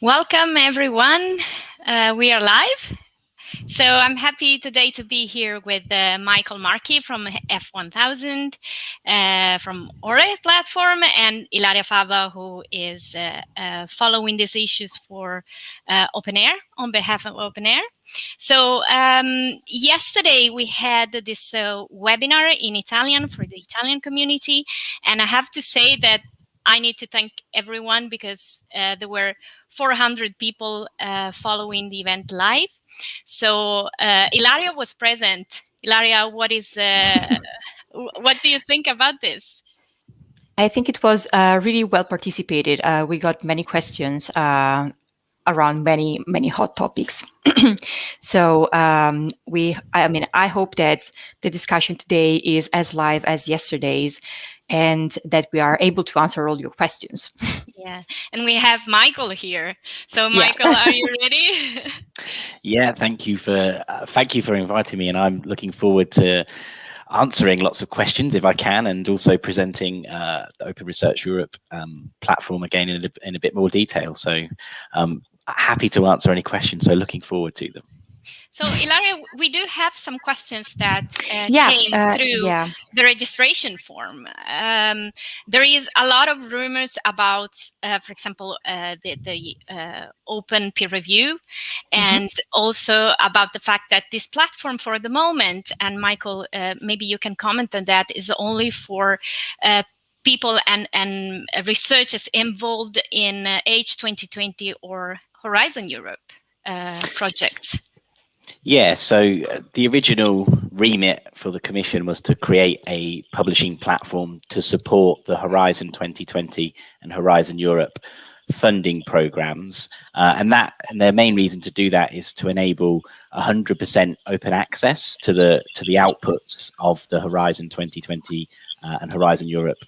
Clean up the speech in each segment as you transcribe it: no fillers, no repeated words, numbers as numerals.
Welcome, everyone. We are live. So I'm happy today to be here with Michael Markie from F1000, from OpenAIRE platform, and Ilaria Fava, who is following these issues for OpenAIRE on behalf of OpenAIRE. So yesterday we had this webinar in Italian for the Italian community, and I have to say that I need to thank everyone because there were 400 people following the event live. So Ilaria was present. Ilaria, what do you think about this? I think it was really well participated. We got many questions around many hot topics. So I hope that the discussion today is as live as yesterday's, and that we are able to answer all your questions. Yeah, and we have Michael here. So Michael, Are you ready? Yeah, thank you for inviting me, and I'm looking forward to answering lots of questions if I can, and also presenting the Open Research Europe platform again in a bit more detail. So happy to answer any questions, so looking forward to them. So Ilaria, we do have some questions that came through the registration form. There is a lot of rumors about, for example, the open peer review, and also about the fact that this platform for the moment, and Michael, maybe you can comment on that, is only for people and researchers involved in H2020 or Horizon Europe projects. Yeah, so the original remit for the Commission was to create a publishing platform to support the Horizon 2020 and Horizon Europe funding programs. And their main reason to do that is to enable 100% open access to the outputs of the Horizon 2020 and Horizon Europe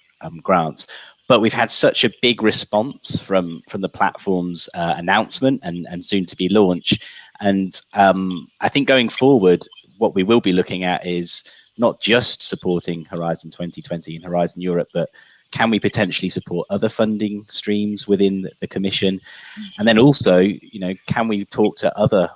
grants. But we've had such a big response from the platform's announcement and soon to be launch. And I think going forward, what we will be looking at is not just supporting Horizon 2020 and Horizon Europe, but can we potentially support other funding streams within the Commission? And then also, can we talk to other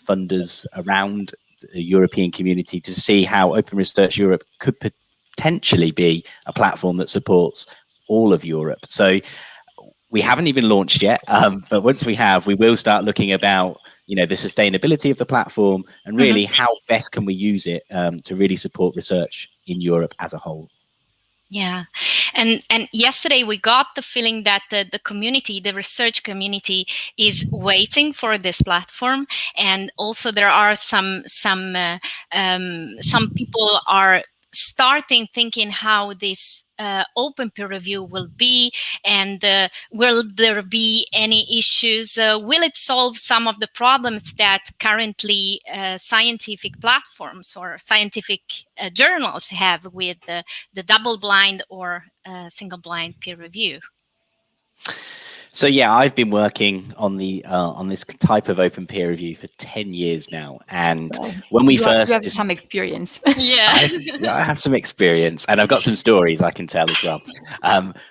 funders around the European community to see how Open Research Europe could potentially be a platform that supports all of Europe. So we haven't even launched yet, but once we have, we will start looking about the sustainability of the platform and really how best can we use it to really support research in Europe as a whole. Yeah, and yesterday we got the feeling that the community, the research community, is waiting for this platform, and also there are some people are starting thinking how this open peer review will be, and will there be any issues? Will it solve some of the problems that currently scientific platforms or scientific journals have with the double-blind or single-blind peer review? So yeah, I've been working on this type of open peer review for 10 years now, and when we first you have some experience. I have some experience, and I've got some stories I can tell as well.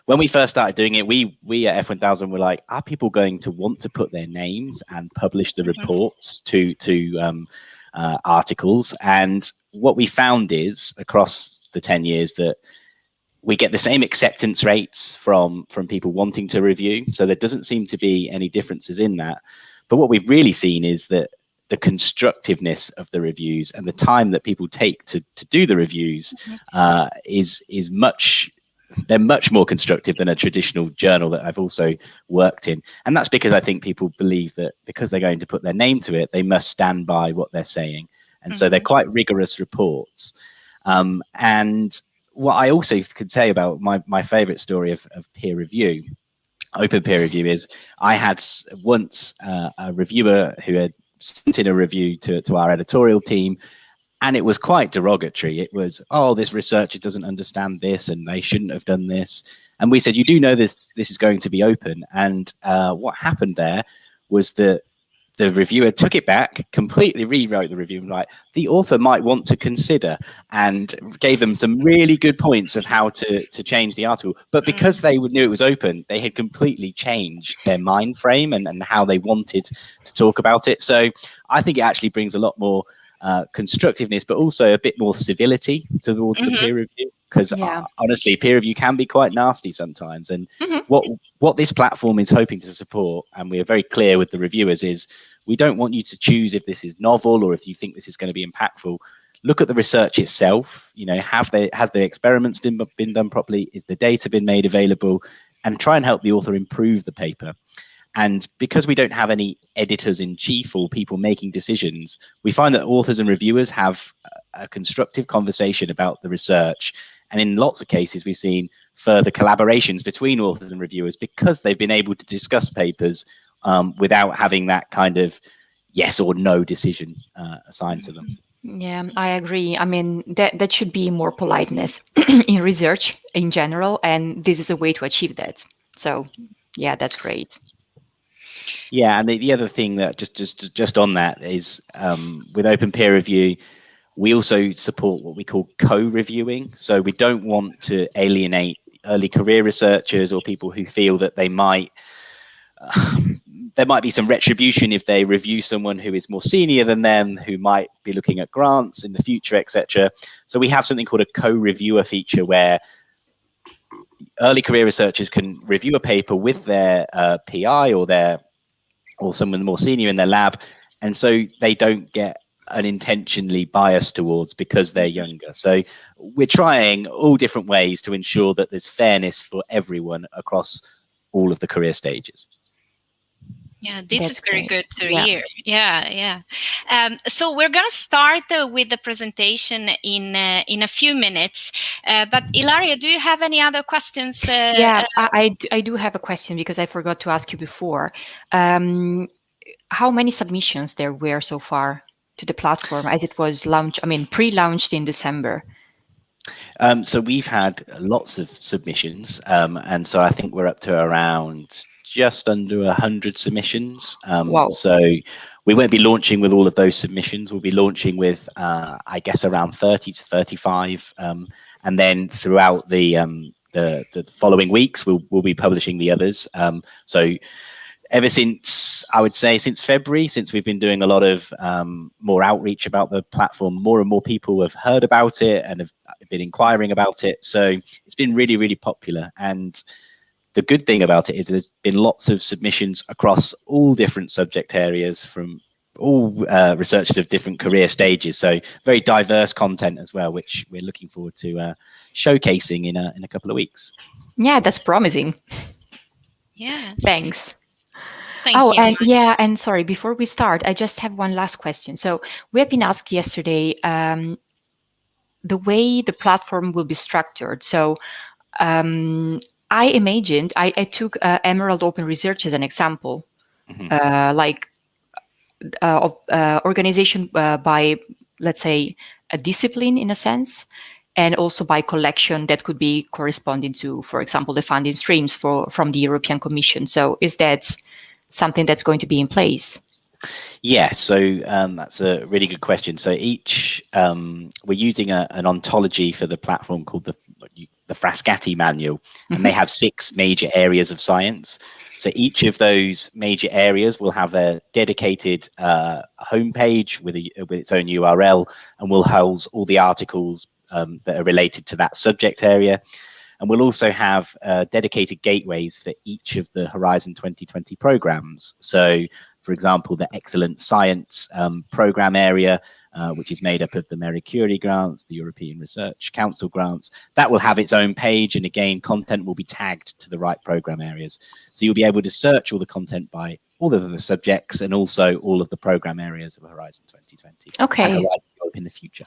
When we first started doing it, we at F1000 were like, are people going to want to put their names and publish the reports to articles? And what we found is across the 10 years that we get the same acceptance rates from people wanting to review. So there doesn't seem to be any differences in that. But what we've really seen is that the constructiveness of the reviews and the time that people take to do the reviews is much more constructive than a traditional journal that I've also worked in. And that's because I think people believe that because they're going to put their name to it, they must stand by what they're saying. And so they're quite rigorous reports. And what I also could say about my favorite story of peer review, open peer review, is I had once a reviewer who had sent in a review to our editorial team, and it was quite derogatory. It was, oh, this researcher doesn't understand this and they shouldn't have done this. And we said, you do know this is going to be open. And what happened there was that the reviewer took it back, completely rewrote the review, like the author might want to consider, and gave them some really good points of how to change the article. But because they knew it was open, they had completely changed their mind frame and how they wanted to talk about it. So I think it actually brings a lot more constructiveness, but also a bit more civility towards the peer review. Because honestly, peer review can be quite nasty sometimes. And what this platform is hoping to support, and we are very clear with the reviewers, is we don't want you to choose if this is novel or if you think this is going to be impactful. Look at the research itself. You know, has the experiments been done properly? Is the data been made available? And try and help the author improve the paper. And because we don't have any editors in chief or people making decisions, we find that authors and reviewers have a constructive conversation about the research. And in lots of cases, we've seen further collaborations between authors and reviewers because they've been able to discuss papers without having that kind of yes or no decision assigned to them. Yeah, I agree. I mean, that should be more politeness in research in general, and this is a way to achieve that. So, yeah, that's great. Yeah, and the other thing that just on that is with open peer review, we also support what we call co-reviewing. So we don't want to alienate early career researchers or people who feel that they might there might be some retribution if they review someone who is more senior than them, who might be looking at grants in the future, etc. So we have something called a co-reviewer feature where early career researchers can review a paper with their PI or someone more senior in their lab, and so they don't get unintentionally biased towards because they're younger. So we're trying all different ways to ensure that there's fairness for everyone across all of the career stages. Yeah, this is very good to hear. Yeah. So we're going to start with the presentation in a few minutes. But Ilaria, do you have any other questions? Yeah, I do have a question because I forgot to ask you before. How many submissions there were so far to the platform as it was pre-launched in December? So we've had lots of submissions, and so I think we're up to around just under 100 submissions. Wow. So we won't be launching with all of those submissions. We'll be launching with, I guess, around 30 to 35, and then throughout the following weeks, we'll be publishing the others. So ever since, I would say, since February, since we've been doing a lot of more outreach about the platform, more and more people have heard about it and have been inquiring about it. So it's been really, really popular. And the good thing about it is there's been lots of submissions across all different subject areas from all researchers of different career stages. So very diverse content as well, which we're looking forward to showcasing in a couple of weeks. Yeah, that's promising. Yeah. Thanks. Thank you. And sorry, before we start, I just have one last question. So we have been asked yesterday the way the platform will be structured. So I imagined, I took Emerald Open Research as an example, of organization by, let's say, a discipline in a sense, and also by collection that could be corresponding to, for example, the funding streams from the European Commission. So is that something that's going to be in place? Yeah, so that's a really good question. So we're using an ontology for the platform called the Frascati manual, and they have 6 major areas of science. So each of those major areas will have a dedicated homepage with its own URL, and will house all the articles that are related to that subject area. And we'll also have dedicated gateways for each of the Horizon 2020 programs. So, for example, the Excellent Science program area, which is made up of the Marie Curie grants, the European Research Council grants, that will have its own page. And again, content will be tagged to the right program areas. So you'll be able to search all the content by all of the subjects and also all of the program areas of Horizon 2020. Okay. And Horizon Europe in the future.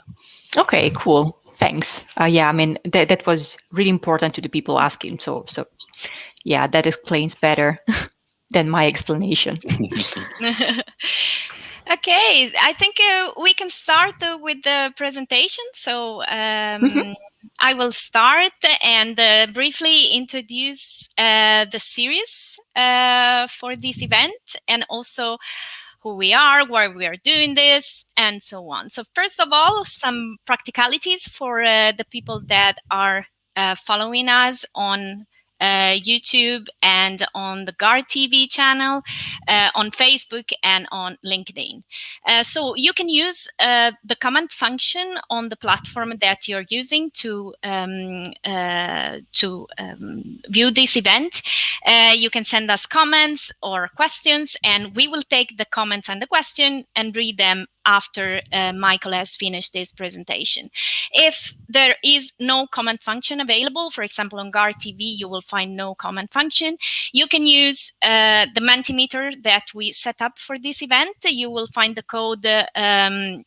Okay, cool. Thanks. Yeah, I mean, that was really important to the people asking. So yeah, that explains better than my explanation. Okay, I think we can start with the presentation. So I will start and briefly introduce the series for this event, and also who we are, why we are doing this, and so on. So first of all, some practicalities for the people that are following us on YouTube and on the GAR TV channel, on Facebook and on LinkedIn. So you can use the comment function on the platform that you're using to view this event. You can send us comments or questions, and we will take the comments and the question and read them after Michael has finished his presentation. If there is no comment function available, for example, on GAR TV, you will find no comment function. You can use the Mentimeter that we set up for this event. You will find the code on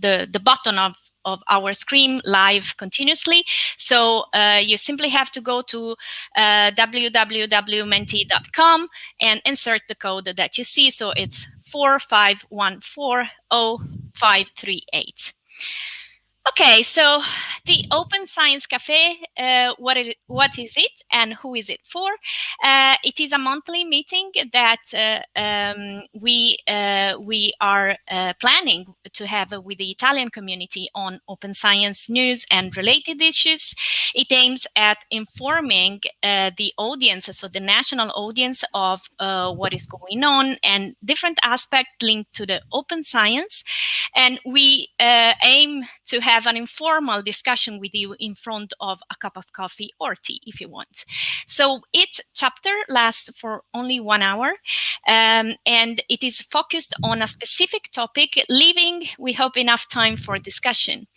the button of our screen live continuously. So you simply have to go to www.menti.com and insert the code that you see. So it's 45140-538. Okay, so the Open Science Cafe, what is it and who is it for? It is a monthly meeting that we are planning to have with the Italian community on open science news and related issues. It aims at informing the audience, so the national audience, of what is going on and different aspects linked to the open science. And we aim to have an informal discussion with you in front of a cup of coffee or tea if you want. So each chapter lasts for only 1 hour, and it is focused on a specific topic, leaving, we hope, enough time for discussion.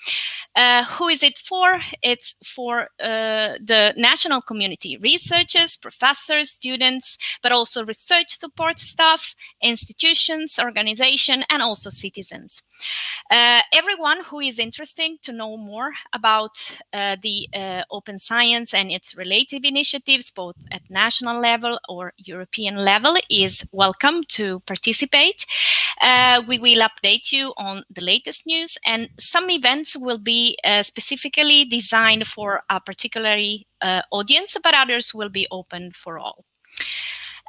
Who is it for? It's for the national community, researchers, professors, students, but also research support staff, institutions, organizations, and also citizens. Everyone who is interested to know more about the open science and its related initiatives, both at national level or European level, is welcome to participate. We will update you on the latest news, and some events will be specifically designed for a particular audience, but others will be open for all.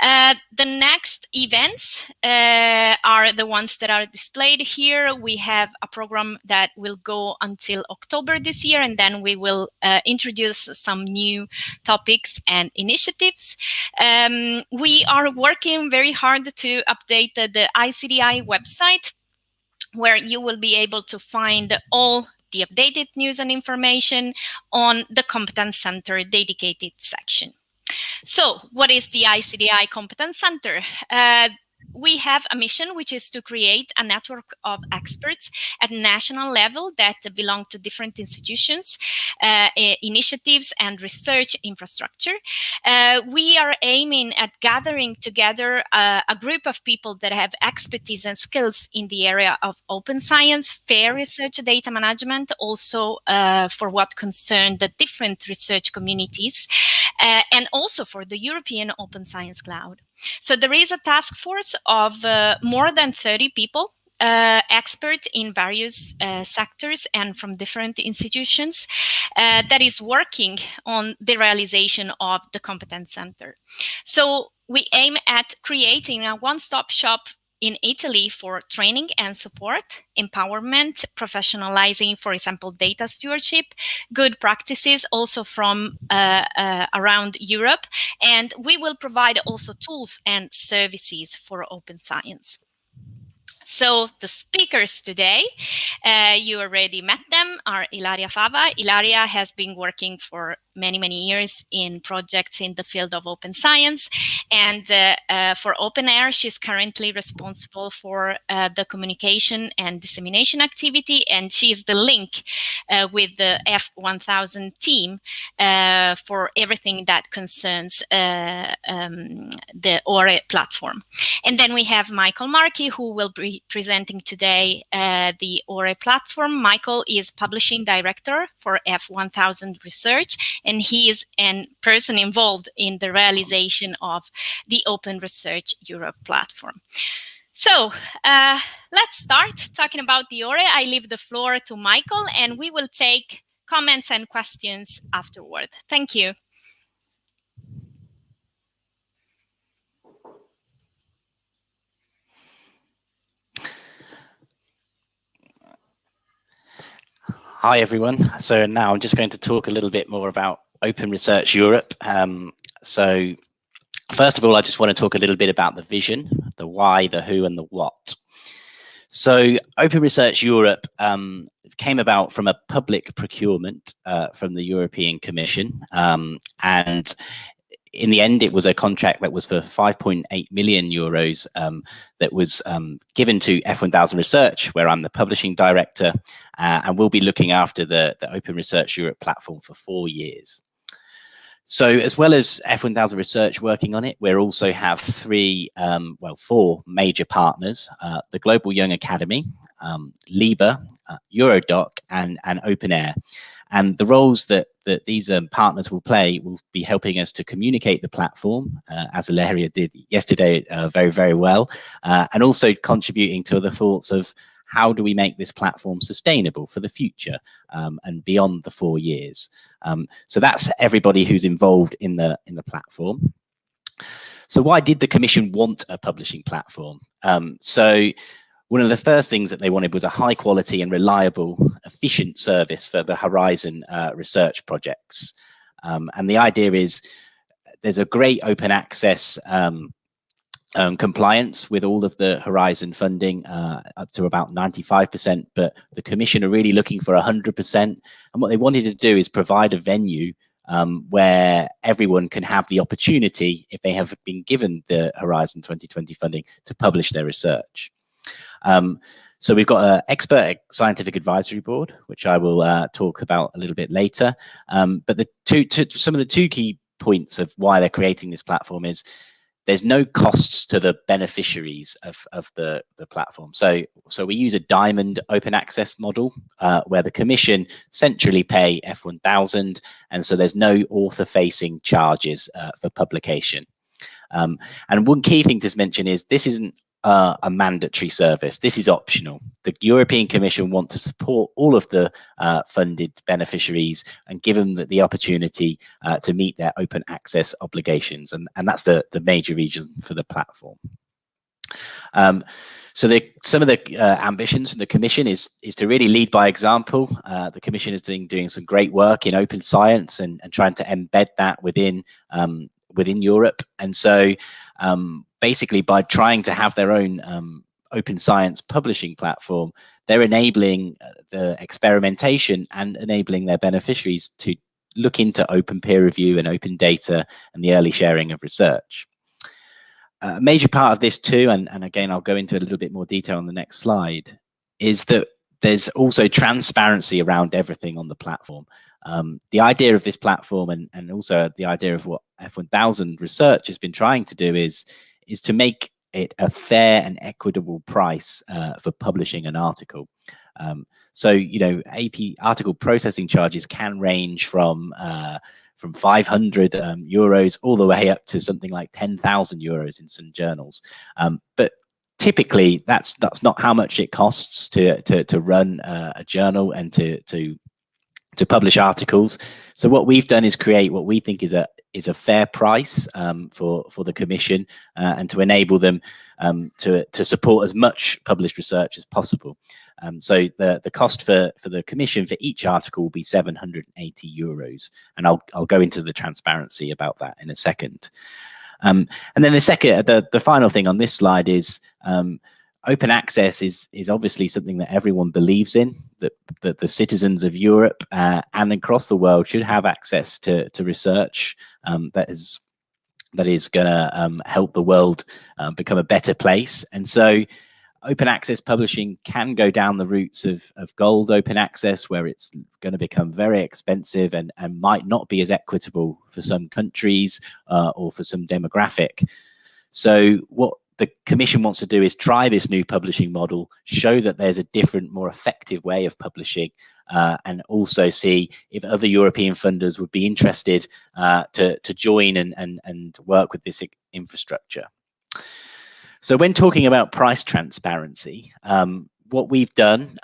The next events are the ones that are displayed here. We have a program that will go until October this year, and then we will introduce some new topics and initiatives. We are working very hard to update the ICDI website, where you will be able to find all the updated news and information on the Competence Center dedicated section. So what is the ICDI Competence Center? We have a mission, which is to create a network of experts at national level that belong to different institutions, initiatives, and research infrastructure. We are aiming at gathering together a group of people that have expertise and skills in the area of open science, fair research data management, also for what concerns the different research communities, and also for the European Open Science Cloud. So there is a task force of more than 30 people, expert in various sectors and from different institutions, that is working on the realization of the Competence Center. So we aim at creating a one-stop shop in Italy for training and support, empowerment, professionalizing, for example, data stewardship, good practices also from around Europe. And we will provide also tools and services for open science. So the speakers today, you already met them, are Ilaria Fava. Ilaria has been working for many years in projects in the field of open science. And for OpenAIRE, she's currently responsible for the communication and dissemination activity. And she's the link with the F1000 team for everything that concerns the ORE platform. And then we have Michael Markie, who will be presenting today the ORE platform. Michael is Publishing Director for F1000 Research, and he is a person involved in the realization of the Open Research Europe platform. So let's start talking about the ORE. I leave the floor to Michael, and we will take comments and questions afterward. Thank you. Hi, everyone. So now I'm just going to talk a little bit more about Open Research Europe. So first of all, I just want to talk a little bit about the vision, the why, the who, and the what. So Open Research Europe came about from a public procurement from the European Commission. And in the end, it was a contract that was for 5.8 million euros that was given to F1000 Research, where I'm the publishing director, and we'll be looking after the Open Research Europe platform for 4 years. So as well as F1000 Research working on it, we also have four major partners, the Global Young Academy, LIBA, Eurodoc, and OpenAIRE. And the roles that these partners will play will be helping us to communicate the platform, as Ilaria did yesterday very, very well, and also contributing to the thoughts of how do we make this platform sustainable for the future and beyond the 4 years. So that's everybody who's involved in the platform. So why did the Commission want a publishing platform? So one of the first things that they wanted was a high quality and reliable, efficient service for the Horizon research projects. And the idea is there's a great open access compliance with all of the Horizon funding, up to about 95%, but the Commission are really looking for 100%. And what they wanted to do is provide a venue where everyone can have the opportunity, if they have been given the Horizon 2020 funding, to publish their research. So we've got an expert scientific advisory board, which I will talk about a little bit later. But some of the two key points of why they're creating this platform is there's no costs to the beneficiaries of the platform. So we use a diamond open access model where the Commission centrally pay F1000, and so there's no author-facing charges for publication. And one key thing to mention is this isn't a mandatory service. This is optional. The European Commission want to support all of the funded beneficiaries and give them the opportunity to meet their open access obligations. And that's the major reason for the platform. So some of the ambitions from the Commission is to really lead by example. The Commission is doing some great work in open science and trying to embed that within Europe. And so basically, by trying to have their own open science publishing platform, they're enabling the experimentation and enabling their beneficiaries to look into open peer review and open data and the early sharing of research. A major part of this too, and again, I'll go into a little bit more detail on the next slide, is that there's also transparency around everything on the platform. The idea of this platform and also the idea of what F1000 Research has been trying to do is to make it a fair and equitable price for publishing an article. So, you know, article processing charges can range from 500 euros all the way up to something like 10,000 euros in some journals. But typically, that's not how much it costs to run a journal and to publish articles. So what we've done is create what we think is a fair price for the Commission and to enable them to support as much published research as possible. So the cost for the Commission for each article will be 780 euros, and I'll go into the transparency about that in a second. And then the final thing on this slide is open access is obviously something that everyone believes in, that the citizens of Europe and across the world should have access to research that is going to help the world become a better place. And so open access publishing can go down the routes of gold open access, where it's going to become very expensive and might not be as equitable for some countries or for some demographic. So what the Commission wants to do is try this new publishing model, show that there's a different, more effective way of publishing, and also see if other European funders would be interested to join and work with this infrastructure. So when talking about price transparency, what we've done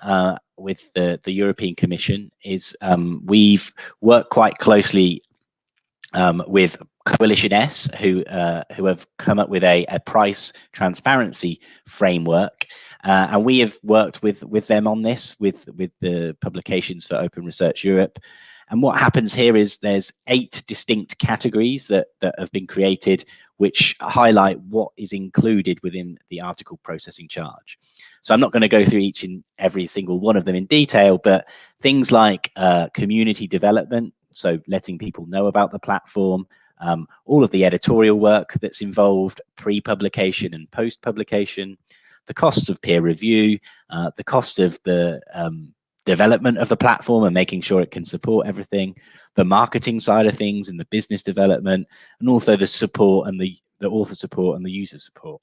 with the European Commission is we've worked quite closely with Coalition S, who have come up with a price transparency framework. And we have worked with them on this, with the publications for Open Research Europe. And what happens here is there's 8 distinct categories that have been created, which highlight what is included within the article processing charge. So I'm not going to go through each and every single one of them in detail, but things like community development, so letting people know about the platform, all of the editorial work that's involved, pre-publication and post-publication, the cost of peer review, the cost of the development of the platform and making sure it can support everything, the marketing side of things and the business development, and also the support and the author support and the user support.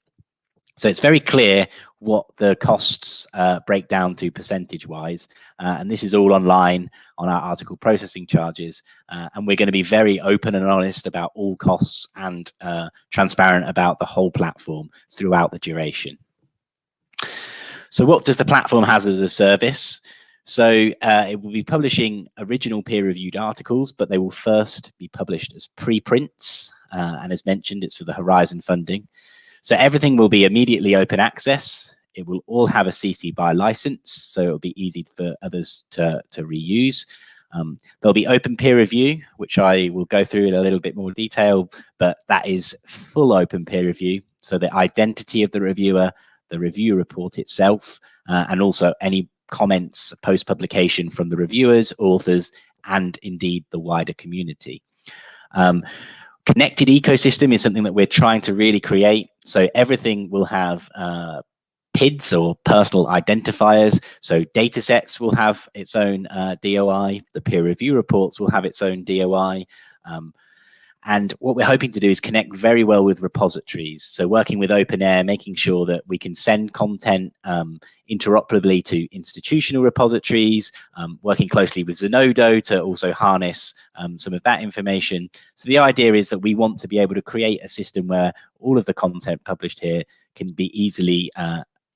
So it's very clear what the costs break down to percentage-wise, and this is all online on our article processing charges, and we're going to be very open and honest about all costs and transparent about the whole platform throughout the duration. So what does the platform have as a service? So it will be publishing original peer-reviewed articles, but they will first be published as preprints, and as mentioned, it's for the Horizon funding. So everything will be immediately open access. It will all have a CC BY license, so it'll be easy for others to reuse. There'll be open peer review, which I will go through in a little bit more detail, but that is full open peer review. So the identity of the reviewer, the review report itself, and also any comments post-publication from the reviewers, authors, and indeed the wider community. Connected ecosystem is something that we're trying to really create. So everything will have PIDs or personal identifiers. So data sets will have its own DOI. The peer review reports will have its own DOI. And what we're hoping to do is connect very well with repositories. So working with OpenAIRE, making sure that we can send content interoperably to institutional repositories, working closely with Zenodo to also harness some of that information. So the idea is that we want to be able to create a system where all of the content published here can be easily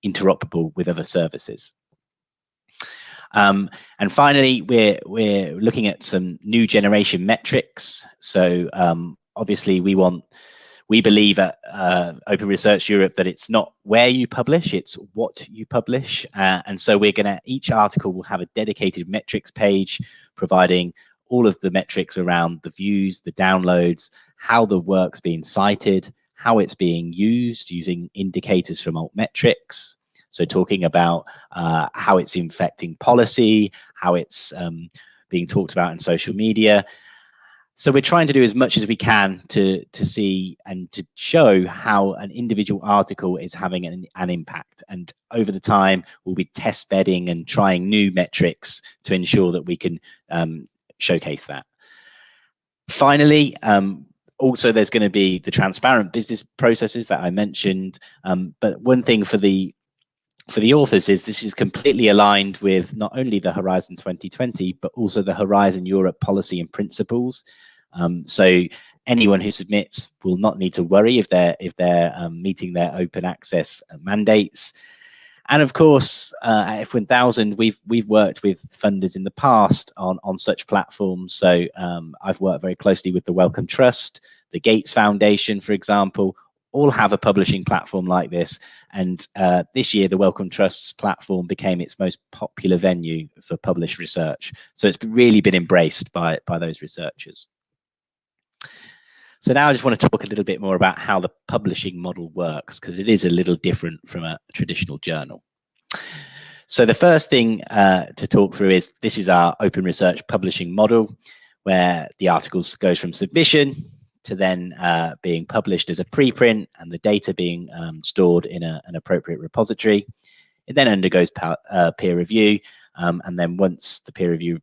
interoperable with other services. And finally, we're looking at some new generation metrics. So obviously we believe at Open Research Europe that it's not where you publish, it's what you publish. And so each article will have a dedicated metrics page providing all of the metrics around the views, the downloads, how the work's being cited, how it's being used using indicators from altmetrics. So talking about how it's infecting policy, how it's being talked about in social media. So we're trying to do as much as we can to see and to show how an individual article is having an impact. And over the time, we'll be test bedding and trying new metrics to ensure that we can showcase that. Finally, also there's going to be the transparent business processes that I mentioned. But one thing for the authors is this is completely aligned with not only the Horizon 2020, but also the Horizon Europe policy and principles. So anyone who submits will not need to worry if they're meeting their open access mandates. And of course, at F1000, we've worked with funders in the past on such platforms. So I've worked very closely with the Wellcome Trust, the Gates Foundation, for example, all have a publishing platform like this. And this year, the Wellcome Trust's platform became its most popular venue for published research. So it's really been embraced by those researchers. So now I just want to talk a little bit more about how the publishing model works, because it is a little different from a traditional journal. So the first thing to talk through is this is our open research publishing model, where the articles goes from submission to then being published as a preprint and the data being stored in an appropriate repository. It then undergoes peer review, and then once the peer review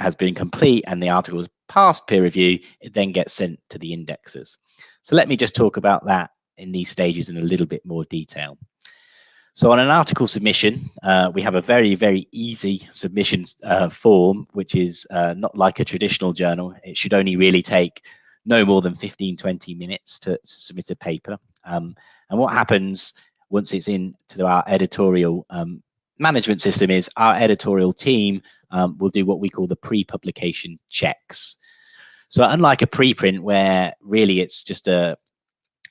has been complete and the article has passed peer review, it then gets sent to the indexers. So let me just talk about that in these stages in a little bit more detail. So on an article submission, we have a very, very easy submissions form, which is not like a traditional journal. It should only really take no more than 15-20 minutes to submit a paper. And what happens once it's into our editorial management system is our editorial team will do what we call the pre-publication checks. So unlike a preprint where really it's just a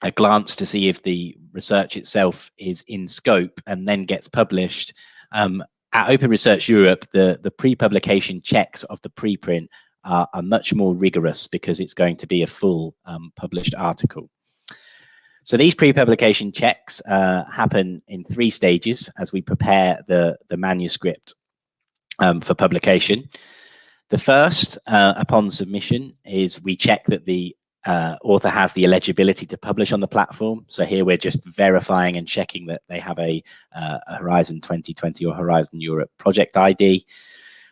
a glance to see if the research itself is in scope and then gets published. At Open Research Europe, the pre-publication checks of the preprint are much more rigorous because it's going to be a full published article. So these pre-publication checks happen in 3 stages as we prepare the manuscript for publication. The first, upon submission, is we check that the author has the eligibility to publish on the platform. So here we're just verifying and checking that they have a Horizon 2020 or Horizon Europe project ID.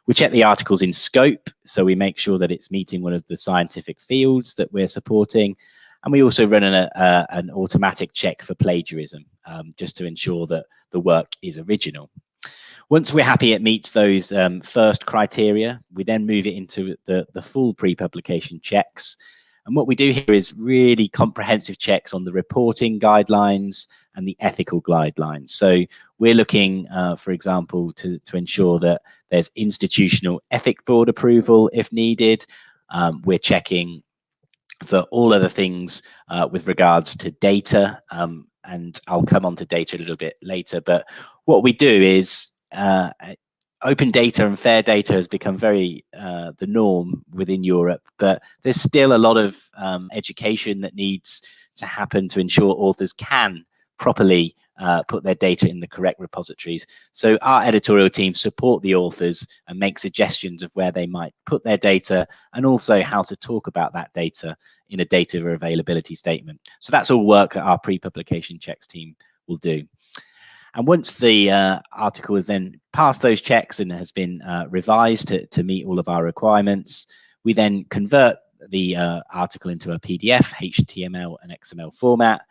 We check the articles in scope, so we make sure that it's meeting one of the scientific fields that we're supporting. And we also run an automatic check for plagiarism, just to ensure that the work is original. Once we're happy it meets those first criteria, we then move it into the full pre-publication checks. And what we do here is really comprehensive checks on the reporting guidelines and the ethical guidelines. So we're looking, for example, to ensure that there's institutional ethic board approval if needed. We're checking for all other things with regards to data, and I'll come on to data a little bit later. But what we do is open data and fair data has become very the norm within Europe, but there's still a lot of education that needs to happen to ensure authors can properly put their data in the correct repositories. So our editorial team support the authors and make suggestions of where they might put their data, and also how to talk about that data in a data availability statement. So that's all work that our pre-publication checks team will do. And once the article has then passed those checks and has been revised to meet all of our requirements, we then convert the article into a PDF, HTML and XML format.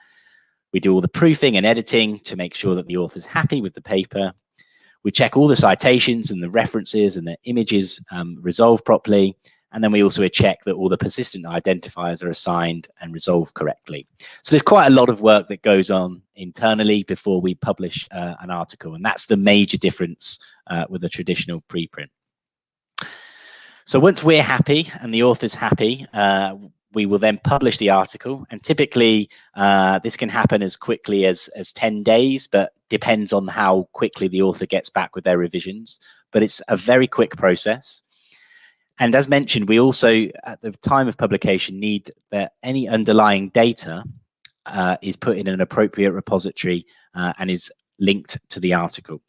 We do all the proofing and editing to make sure that the author's happy with the paper. We check all the citations and the references and the images resolved properly. And then we also check that all the persistent identifiers are assigned and resolved correctly. So there's quite a lot of work that goes on internally before we publish an article. And that's the major difference with a traditional preprint. So once we're happy and the author's happy, we will then publish the article. And typically this can happen as quickly as 10 days, but depends on how quickly the author gets back with their revisions. But it's a very quick process. And as mentioned, we also, at the time of publication, need that any underlying data is put in an appropriate repository and is linked to the article.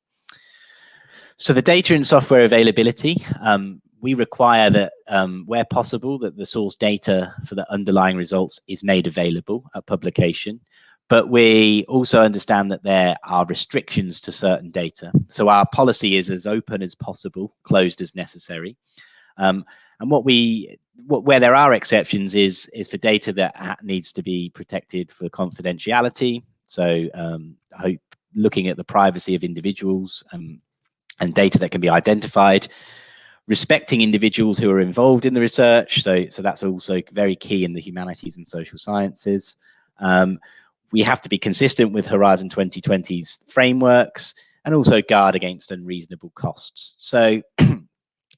So the data and software availability, we require that where possible, that the source data for the underlying results is made available at publication. But we also understand that there are restrictions to certain data. So our policy is as open as possible, closed as necessary. And where there are exceptions is for data that needs to be protected for confidentiality. So looking at the privacy of individuals and data that can be identified, respecting individuals who are involved in the research. So that's also very key in the humanities and social sciences. We have to be consistent with Horizon 2020's frameworks and also guard against unreasonable costs. So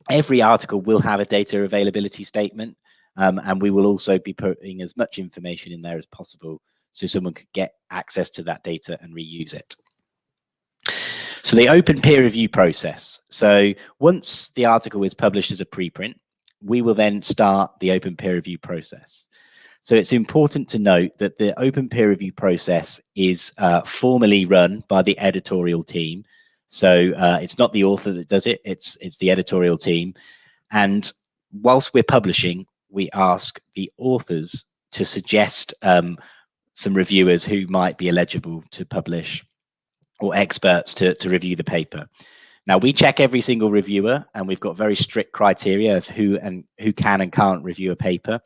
every article will have a data availability statement, and we will also be putting as much information in there as possible so someone could get access to that data and reuse it. So the open peer review process. So once the article is published as a preprint, we will then start the open peer review process. So it's important to note that the open peer review process is formally run by the editorial team. So it's not the author that does it, it's the editorial team. And whilst we're publishing, we ask the authors to suggest some reviewers who might be eligible to publish, or experts to review the paper. Now, we check every single reviewer, and we've got very strict criteria of who can and can't review a paper.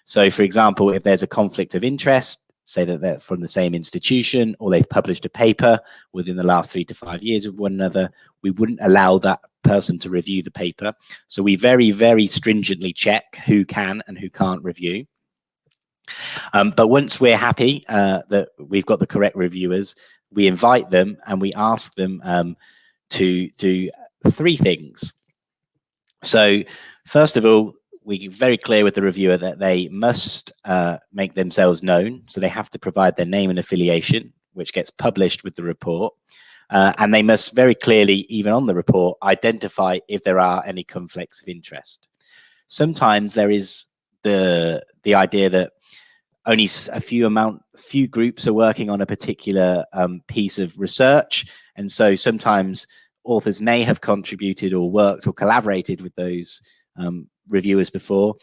So, for example, if there's a conflict of interest, say that they're from the same institution, or they've published a paper within the last 3 to 5 years with one another, we wouldn't allow that person to review the paper. So we very, very stringently check who can and who can't review. But once we're happy that we've got the correct reviewers, we invite them and we ask them to do 3 things. So first of all, we're very clear with the reviewer that they must make themselves known. So they have to provide their name and affiliation, which gets published with the report. And they must very clearly, even on the report, identify if there are any conflicts of interest. Sometimes there is the idea that only a few groups are working on a particular piece of research, and so sometimes authors may have contributed or worked or collaborated with those reviewers before.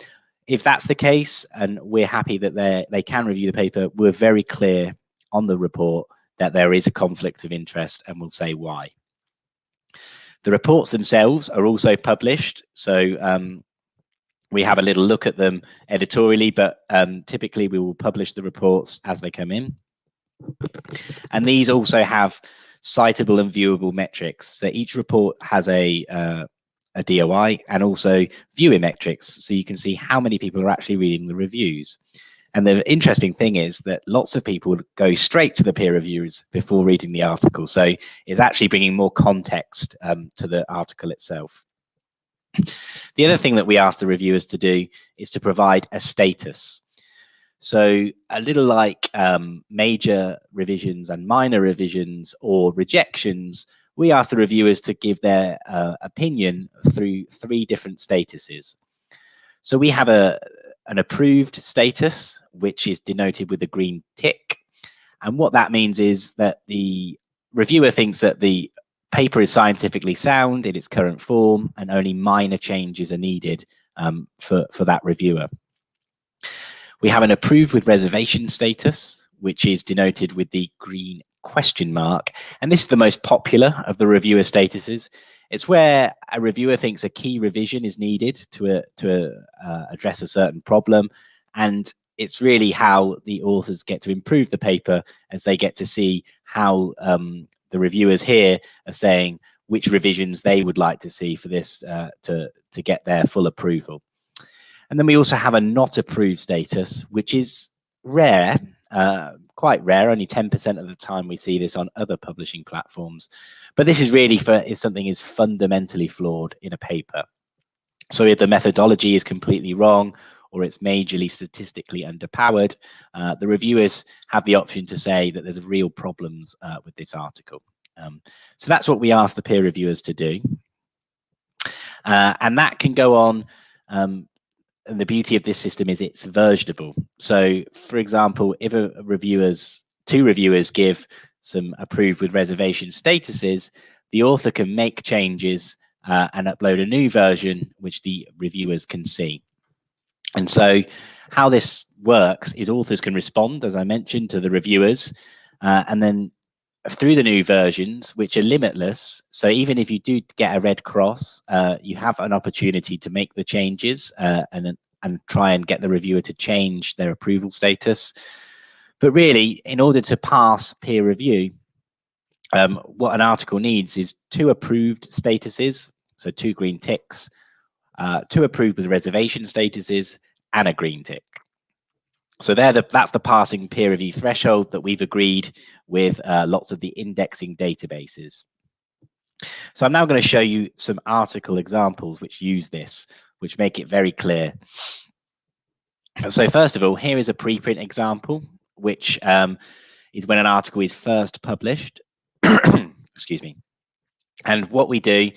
If that's the case, and we're happy that they can review the paper, we're very clear on the report that there is a conflict of interest, and we'll say why. The reports themselves are also published, so we have a little look at them editorially, but typically we will publish the reports as they come in. And these also have citable and viewable metrics. So each report has a DOI and also viewing metrics, so you can see how many people are actually reading the reviews. And the interesting thing is that lots of people go straight to the peer reviewers before reading the article, so it's actually bringing more context to the article itself. The other thing that we ask the reviewers to do is to provide a status. So a little like major revisions and minor revisions or rejections, we ask the reviewers to give their opinion through 3 different statuses. So we have an approved status, which is denoted with a green tick. And what that means is that the reviewer thinks that the paper is scientifically sound in its current form, and only minor changes are needed for that reviewer. We have an approved with reservation status, which is denoted with the green question mark. And this is the most popular of the reviewer statuses. It's where a reviewer thinks a key revision is needed to address a certain problem. And it's really how the authors get to improve the paper, as they get to see how the reviewers here are saying which revisions they would like to see for this to get their full approval. And then we also have a not approved status, which is rare, quite rare. Only 10% of the time we see this on other publishing platforms. But this is really for if something is fundamentally flawed in a paper. So if the methodology is completely wrong, or it's majorly statistically underpowered, the reviewers have the option to say that there's real problems with this article. So that's what we ask the peer reviewers to do. And that can go on, and the beauty of this system is it's versionable. So for example, if two reviewers give some approved with reservation statuses, the author can make changes and upload a new version, which the reviewers can see. And so how this works is authors can respond, as I mentioned, to the reviewers, and then through the new versions, which are limitless. So even if you do get a red cross, you have an opportunity to make the changes and try and get the reviewer to change their approval status. But really, in order to pass peer review, what an article needs is 2 approved statuses, so 2 green ticks, 2 approved with reservation statuses, and a green tick. So that's the passing peer review threshold that we've agreed with lots of the indexing databases. So I'm now going to show you some article examples which use this, which make it very clear. So first of all, here is a preprint example, which is when an article is first published. Excuse me. And what we do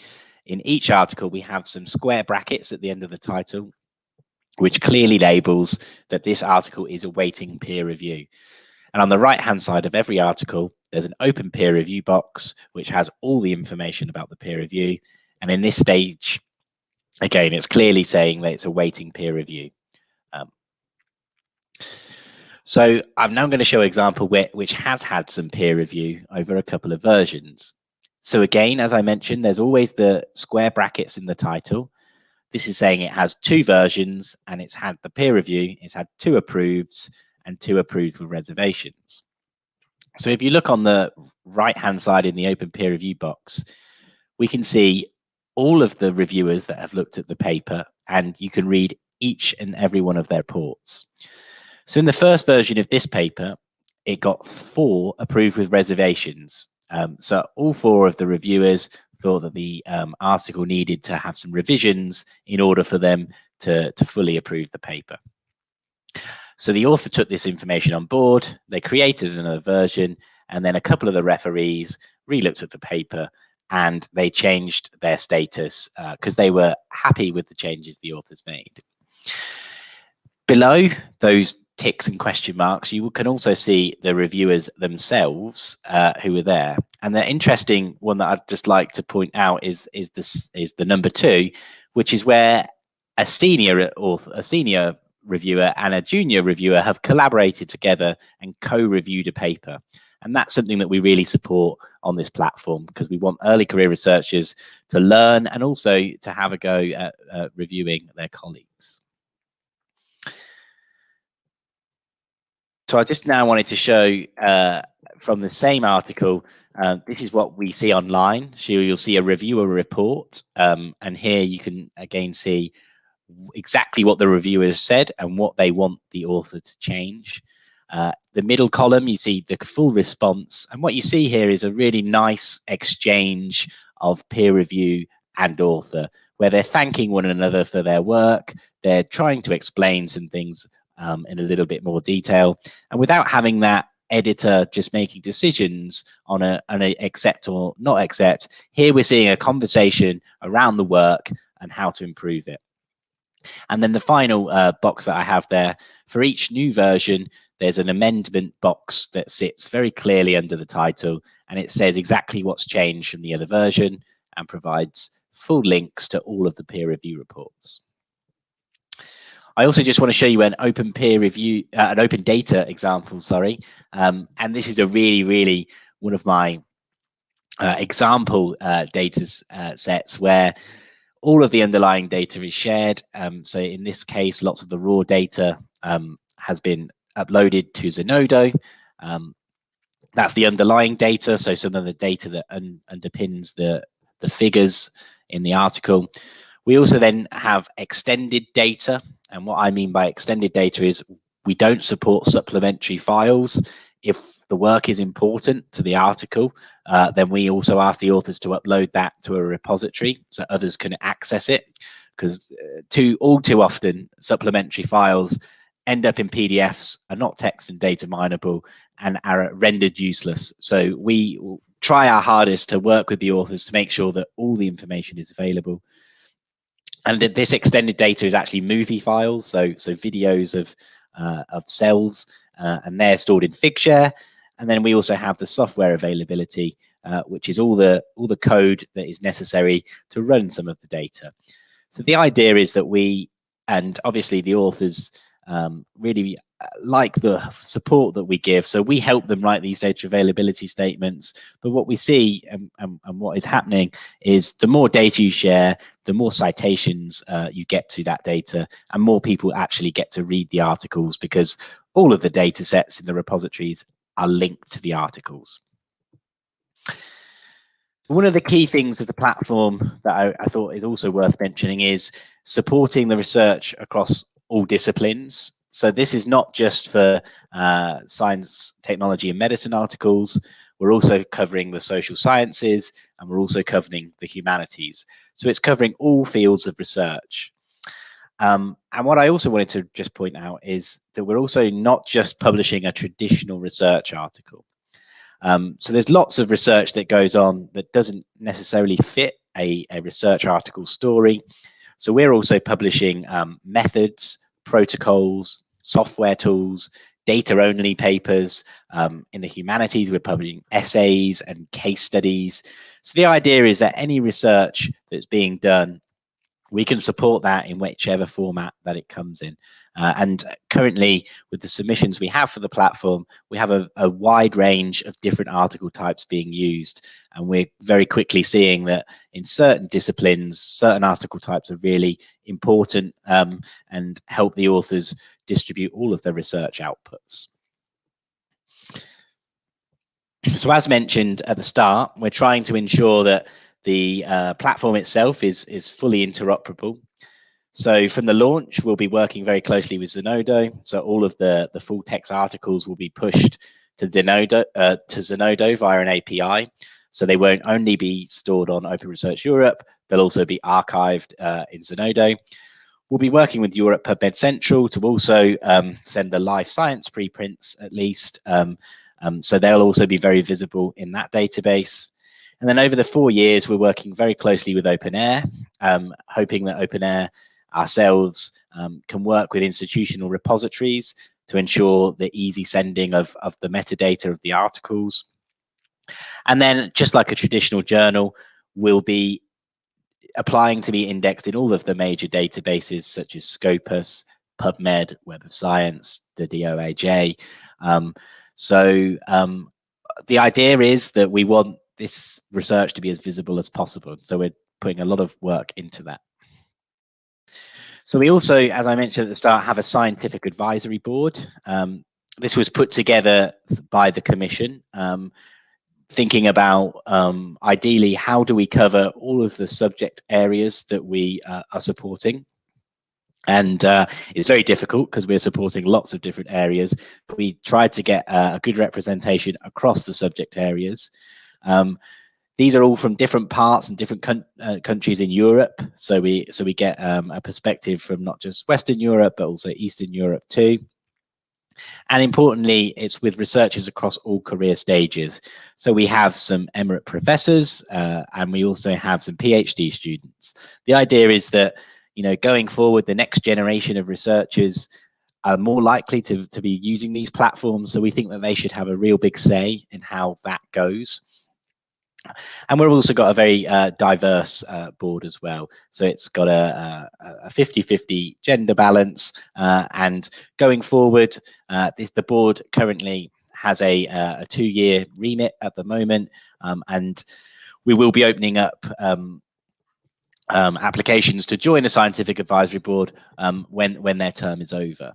in each article, we have some square brackets at the end of the title, which clearly labels that this article is awaiting peer review. And on the right-hand side of every article, there's an open peer review box, which has all the information about the peer review. And in this stage, again, it's clearly saying that it's awaiting peer review. So I'm now going to show an example which has had some peer review over a couple of versions. So again, as I mentioned, there's always the square brackets in the title. This is saying it has 2 versions and it's had the peer review. It's had 2 approveds and 2 approved with reservations. So if you look on the right-hand side in the open peer review box, we can see all of the reviewers that have looked at the paper, and you can read each and every one of their reports. So in the first version of this paper, it got 4 approved with reservations. So all 4 of the reviewers thought that the article needed to have some revisions in order for them to fully approve the paper. So the author took this information on board, they created another version, and then a couple of the referees re-looked at the paper and they changed their status because they were happy with the changes the authors made. Below those ticks and question marks, you can also see the reviewers themselves who were there. And the interesting one that I'd just like to point out is the number 2, which is where a senior author, a senior reviewer and a junior reviewer have collaborated together and co-reviewed a paper. And that's something that we really support on this platform, because we want early career researchers to learn and also to have a go at reviewing their colleagues. So I just now wanted to show from the same article, this is what we see online. So you'll see a reviewer report, and here you can again see exactly what the reviewers said and what they want the author to change. The middle column, you see the full response, and what you see here is a really nice exchange of peer review and author, where they're thanking one another for their work. They're trying to explain some things in a little bit more detail, and without having that editor just making decisions on a accept or not accept. Here we're seeing a conversation around the work and how to improve it. And then the final box that I have there, for each new version, there's an amendment box that sits very clearly under the title, and it says exactly what's changed from the other version and provides full links to all of the peer review reports. I also just want to show you an open peer review, an open data example, sorry. And this is a really one of my example data sets where all of the underlying data is shared. So in this case, lots of the raw data has been uploaded to Zenodo. That's the underlying data. So some of the data that underpins the figures in the article. We also then have extended data. And what I mean by extended data is we don't support supplementary files. If the work is important to the article, then we also ask the authors to upload that to a repository so others can access it, because all too often supplementary files end up in PDFs, are not text and data mineable, and are rendered useless. So we try our hardest to work with the authors to make sure that all the information is available. And this extended data is actually movie files, so videos of cells, and they're stored in Figshare. And then we also have the software availability, which is all the code that is necessary to run some of the data. So the idea is that we, and obviously the authors, really like the support that we give. So we help them write these data availability statements. But what we see and what is happening is the more data you share, the more citations you get to that data, and more people actually get to read the articles, because all of the data sets in the repositories are linked to the articles. One of the key things of the platform that I thought is also worth mentioning is supporting the research across all disciplines. So this is not just for science, technology, and medicine articles. We're also covering the social sciences, and we're also covering the humanities. So it's covering all fields of research. And what I also wanted to just point out is that we're also not just publishing a traditional research article. So there's lots of research that goes on that doesn't necessarily fit a research article story. So we're also publishing methods, protocols, software tools, data-only papers. In the humanities, we're publishing essays and case studies. So the idea is that any research that's being done, we can support that in whichever format that it comes in. And currently, with the submissions we have for the platform, we have a wide range of different article types being used. And we're very quickly seeing that in certain disciplines, certain article types are really important and help the authors distribute all of their research outputs. So as mentioned at the start, we're trying to ensure that the platform itself is fully interoperable. So from the launch, we'll be working very closely with Zenodo. So all of the full text articles will be pushed to Zenodo via an API. So they won't only be stored on Open Research Europe, they'll also be archived in Zenodo. We'll be working with Europe PubMed Central to also send the life science preprints at least. So they'll also be very visible in that database. And then over the 4 years, we're working very closely with OpenAIRE, hoping that OpenAIRE ourselves can work with institutional repositories to ensure the easy sending of the metadata of the articles. And then, just like a traditional journal, we'll be applying to be indexed in all of the major databases such as Scopus, PubMed, Web of Science, the DOAJ. The idea is that we want this research to be as visible as possible. So we're putting a lot of work into that. So we also, as I mentioned at the start, have a scientific advisory board. This was put together by the Commission, thinking about ideally how do we cover all of the subject areas that we are supporting. And it's very difficult because we're supporting lots of different areas. But we tried to get a good representation across the subject areas. These are all from different parts and different countries in Europe. So we get a perspective from not just Western Europe, but also Eastern Europe too. And importantly, it's with researchers across all career stages. So we have some emerite professors and we also have some PhD students. The idea is that, you know, going forward, the next generation of researchers are more likely to be using these platforms. So we think that they should have a real big say in how that goes. And we've also got a very diverse board as well. So it's got a 50-50 gender balance. And going forward, the board currently has a 2-year remit at the moment. And we will be opening up applications to join a scientific advisory board when their term is over.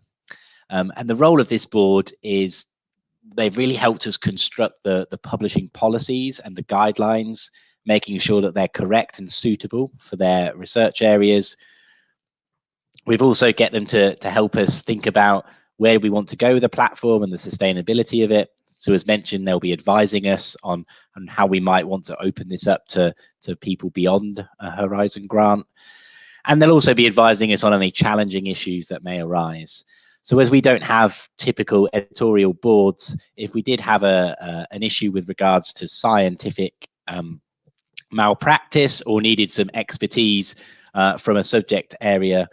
And the role of this board is they've really helped us construct the publishing policies and the guidelines, making sure that they're correct and suitable for their research areas. We've also get them to help us think about where we want to go with the platform and the sustainability of it. So as mentioned, they'll be advising us on how we might want to open this up to people beyond a Horizon grant. And they'll also be advising us on any challenging issues that may arise. So as we don't have typical editorial boards, if we did have an issue with regards to scientific malpractice or needed some expertise from a subject area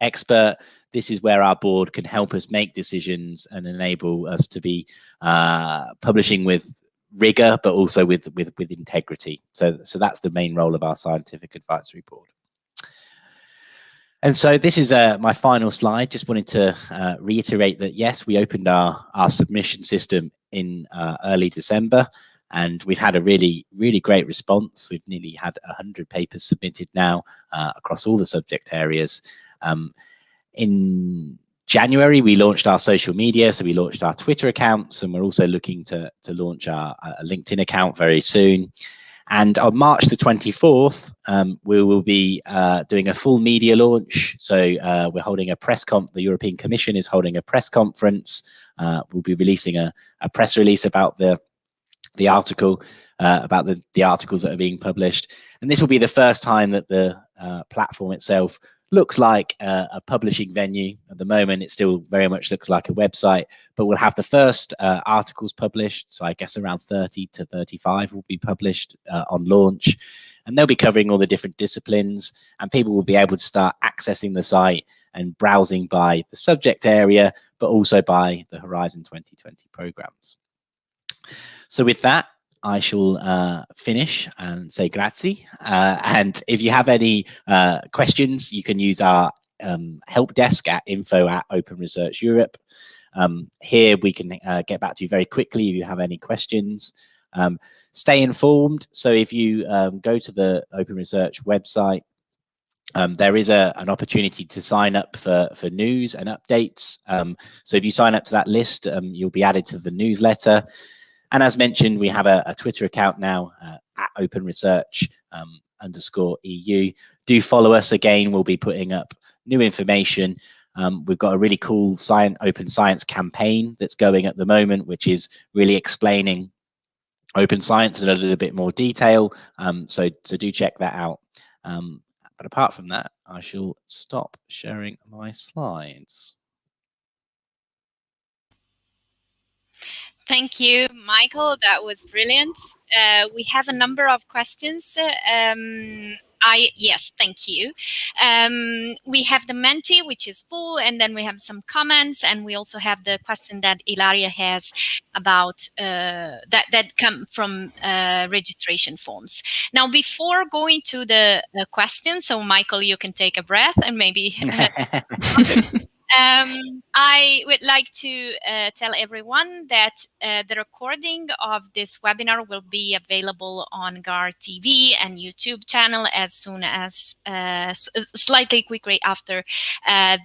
expert, this is where our board can help us make decisions and enable us to be publishing with rigor, but also with integrity. So that's the main role of our scientific advisory board. And so this is my final slide. Just wanted to reiterate that, yes, we opened our submission system in early December, and we've had a really, really great response. We've nearly had 100 papers submitted now across all the subject areas. In January, we launched our social media. So we launched our Twitter accounts, and we're also looking to launch a LinkedIn account very soon. And on March the 24th, we will be doing a full media launch. So we're holding a press conference. The European Commission is holding a press conference. We'll be releasing a press release about the article, about the articles that are being published. And this will be the first time that the platform itself looks like a publishing venue. At the moment, it still very much looks like a website, but we'll have the first articles published. So I guess around 30 to 35 will be published on launch, and they'll be covering all the different disciplines, and people will be able to start accessing the site and browsing by the subject area, but also by the Horizon 2020 programs. So with that, I shall finish and say grazie. And if you have any questions, you can use our help desk at info@Open Research Europe. Here we can get back to you very quickly if you have any questions. Stay informed. So if you go to the Open Research website, there is an opportunity to sign up for news and updates. So if you sign up to that list, you'll be added to the newsletter. And as mentioned, we have a Twitter account now at Open Research _EU. Do follow us again. We'll be putting up new information. We've got a really cool open science campaign that's going at the moment, which is really explaining open science in a little bit more detail. So do check that out. But apart from that, I shall stop sharing my slides. Thank you, Michael. That was brilliant. We have a number of questions. Yes, thank you. We have the Menti, which is full, and then we have some comments, and we also have the question that Ilaria has about that come from registration forms. Now, before going to the questions, so Michael, you can take a breath and maybe. I would like to tell everyone that the recording of this webinar will be available on GAR TV and YouTube channel as soon as slightly quickly after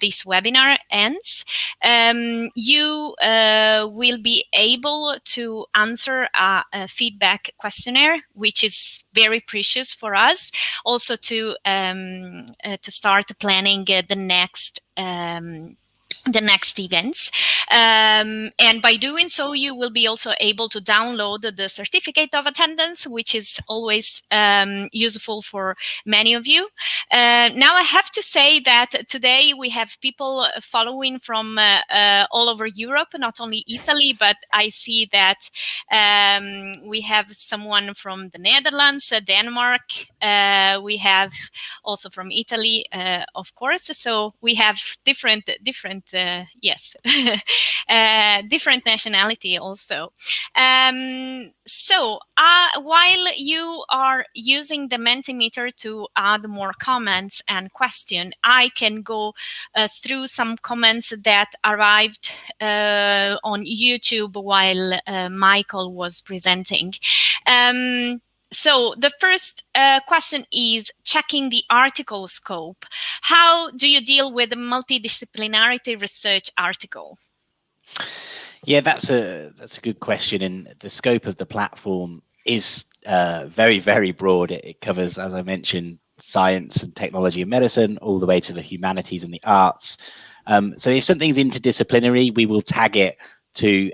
this webinar ends. You will be able to answer a feedback questionnaire, which is very precious for us, also to start planning the next events, and by doing so you will be also able to download the certificate of attendance, which is always useful for many of you. Now I have to say that today we have people following from all over Europe, not only Italy, but I see that we have someone from the Netherlands, Denmark, we have also from Italy, of course. So we have different yes, different nationality also. So while you are using the Mentimeter to add more comments and question, I can go through some comments that arrived on YouTube while Michael was presenting. So the first question is checking the article scope. How do you deal with a multidisciplinarity research article? Yeah, that's a good question, and the scope of the platform is very, very broad. It covers, as I mentioned, science and technology and medicine, all the way to the humanities and the arts. So if something's interdisciplinary, we will tag it to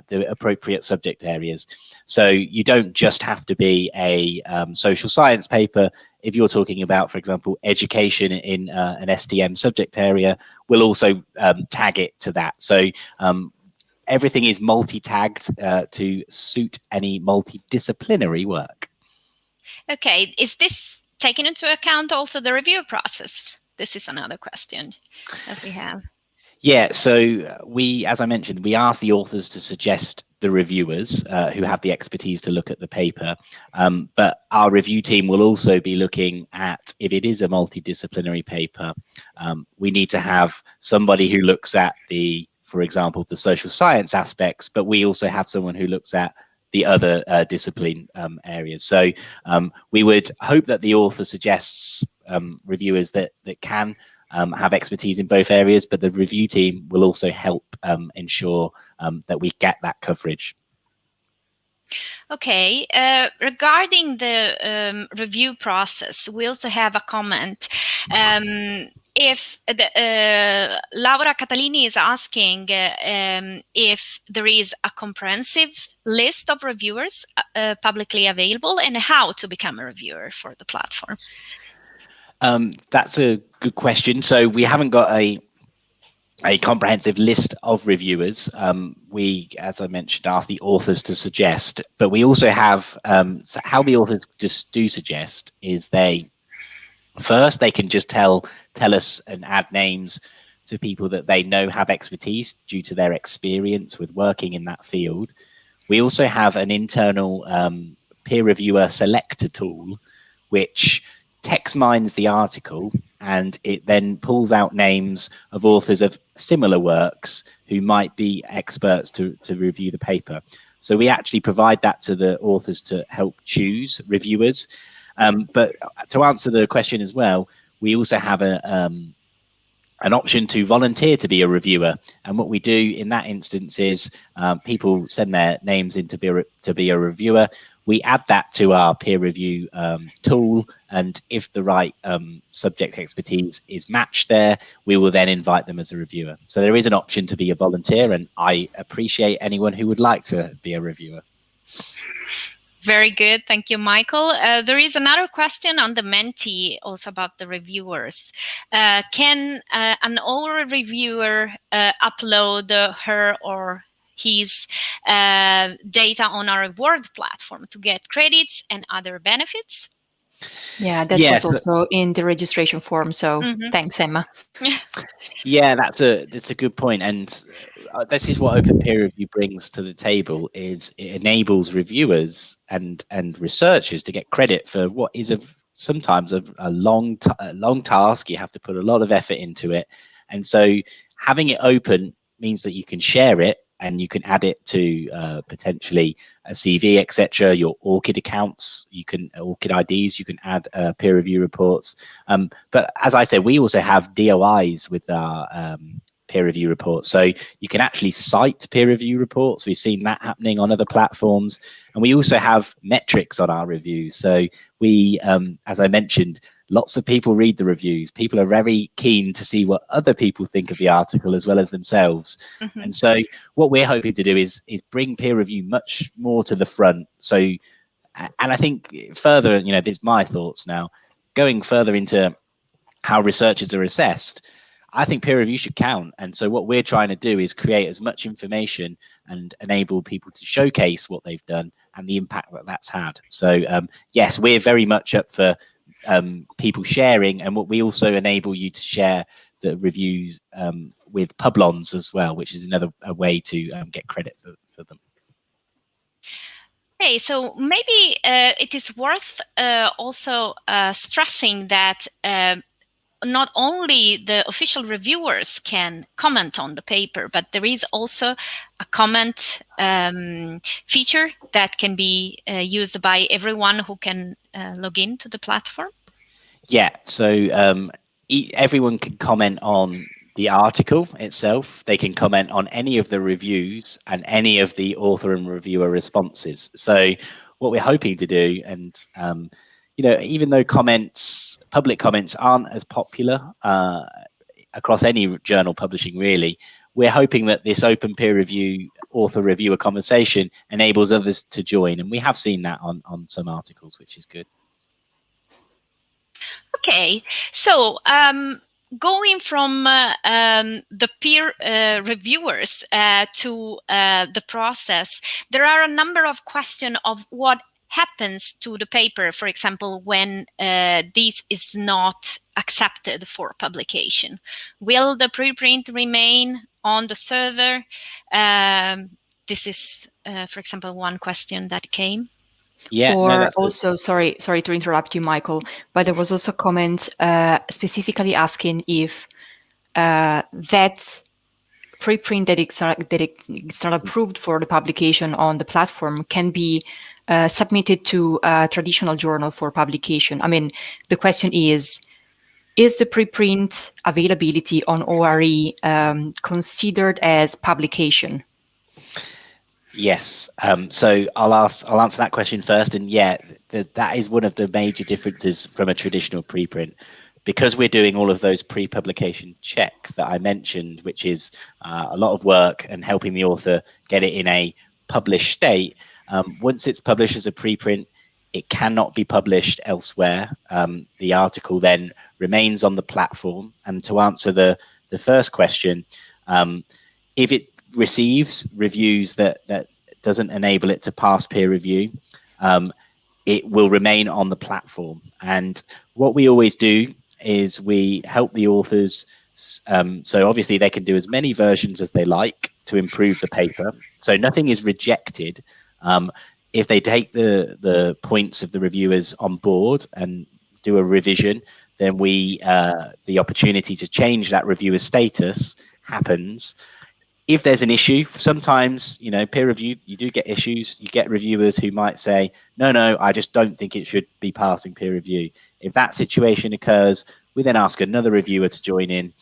the appropriate subject areas. So you don't just have to be a social science paper. If you're talking about, for example, education in an STM subject area, we'll also tag it to that. So everything is multi-tagged to suit any multidisciplinary work. Okay, is this taking into account also the review process? This is another question that we have. Yeah, so we, as I mentioned, we ask the authors to suggest the reviewers who have the expertise to look at the paper. But our review team will also be looking at, if it is a multidisciplinary paper, we need to have somebody who looks at the, for example, the social science aspects, but we also have someone who looks at the other discipline areas. So we would hope that the author suggests reviewers that can have expertise in both areas, but the review team will also help ensure that we get that coverage. Okay, regarding the review process, we also have a comment. If Laura Catalini is asking if there is a comprehensive list of reviewers publicly available and how to become a reviewer for the platform. That's a good question. So we haven't got a comprehensive list of reviewers. We, as I mentioned, ask the authors to suggest, but we also have, so how the authors just do suggest is they can just tell us and add names to people that they know have expertise due to their experience with working in that field. We also have an internal peer reviewer selector tool, which text mines the article and it then pulls out names of authors of similar works who might be experts to review the paper. So we actually provide that to the authors to help choose reviewers. But to answer the question as well, we also have an option to volunteer to be a reviewer. And what we do in that instance is people send their names in to be a reviewer. We add that to our peer review tool, and if the right subject expertise is matched there, we will then invite them as a reviewer. So there is an option to be a volunteer, and I appreciate anyone who would like to be a reviewer. Very good. Thank you, Michael. There is another question on the Menti, also about the reviewers. Can an ORE reviewer upload her or his data on our award platform to get credits and other benefits? Yeah, that was also in the registration form. So thanks, Emma. Yeah, that's a good point, and this is what open peer review brings to the table. Is it enables reviewers and researchers to get credit for what is sometimes a long task. You have to put a lot of effort into it, and so having it open means that you can share it and you can add it to potentially a CV, etc. Your ORCID accounts, ORCID IDs, you can add peer review reports. But as I said, we also have DOIs with our peer review reports. So you can actually cite peer review reports. We've seen that happening on other platforms. And we also have metrics on our reviews. So we, as I mentioned, lots of people read the reviews. People are very keen to see what other people think of the article as well as themselves. And so what we're hoping to do is bring peer review much more to the front. So, and I think further, this is my thoughts now, going further into how researchers are assessed, I think peer review should count. And so what we're trying to do is create as much information and enable people to showcase what they've done and the impact that that's had. So yes, we're very much up for people sharing, and what we also enable you to share the reviews with Publons as well, which is another way to get credit for them. Okay, so maybe it is worth also stressing that not only the official reviewers can comment on the paper, but there is also a comment feature that can be used by everyone who can log into the platform. Yeah, so everyone can comment on the article itself. They can comment on any of the reviews and any of the author and reviewer responses. So what we're hoping to do, and even though public comments aren't as popular across any journal publishing, really, we're hoping that this open peer review author-reviewer conversation enables others to join. And we have seen that on some articles, which is good. Okay, so going from the peer reviewers to the process, there are a number of questions of what happens to the paper, for example, when this is not accepted for publication. Will the preprint remain on the server? This is, for example, one question that came. Yeah, or also, sorry to interrupt you, Michael, but there was also a comment specifically asking if that preprint that it's not approved for the publication on the platform can be submitted to a traditional journal for publication. I mean, the question is the preprint availability on ORE considered as publication? Yes. So I'll answer that question first. And yeah, that is one of the major differences from a traditional preprint, because we're doing all of those pre-publication checks that I mentioned, which is a lot of work and helping the author get it in a published state. Once it's published as a preprint, it cannot be published elsewhere. The article then remains on the platform. And to answer the first question, if it receives reviews that doesn't enable it to pass peer review, it will remain on the platform. And what we always do is we help the authors, so obviously they can do as many versions as they like to improve the paper, so nothing is rejected. If they take the points of the reviewers on board and do a revision, then the opportunity to change that reviewer's status happens. If there's an issue, sometimes, peer review, you do get issues. You get reviewers who might say, no, I just don't think it should be passing peer review. If that situation occurs, we then ask another reviewer to join in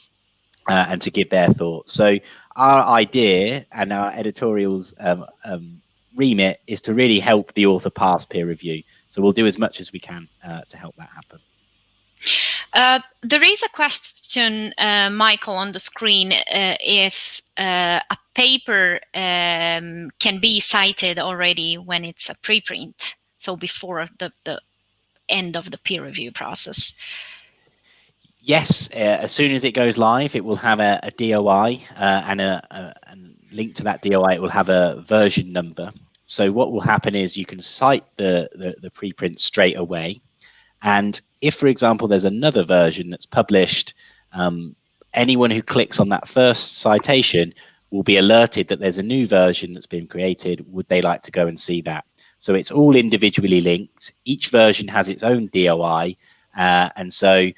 and to give their thoughts. So our idea and our editorial's remit is to really help the author pass peer review. So we'll do as much as we can to help that happen. There is a question, Michael, on the screen, if a paper can be cited already when it's a preprint. so before the end of the peer review process? Yes, as soon as it goes live, it will have a DOI and a link to that DOI. It will have a version number. So what will happen is you can cite the preprint straight away. And if, for example, there's another version that's published, anyone who clicks on that first citation will be alerted that there's a new version that's been created. Would they like to go and see that? So it's all individually linked. Each version has its own DOI. And so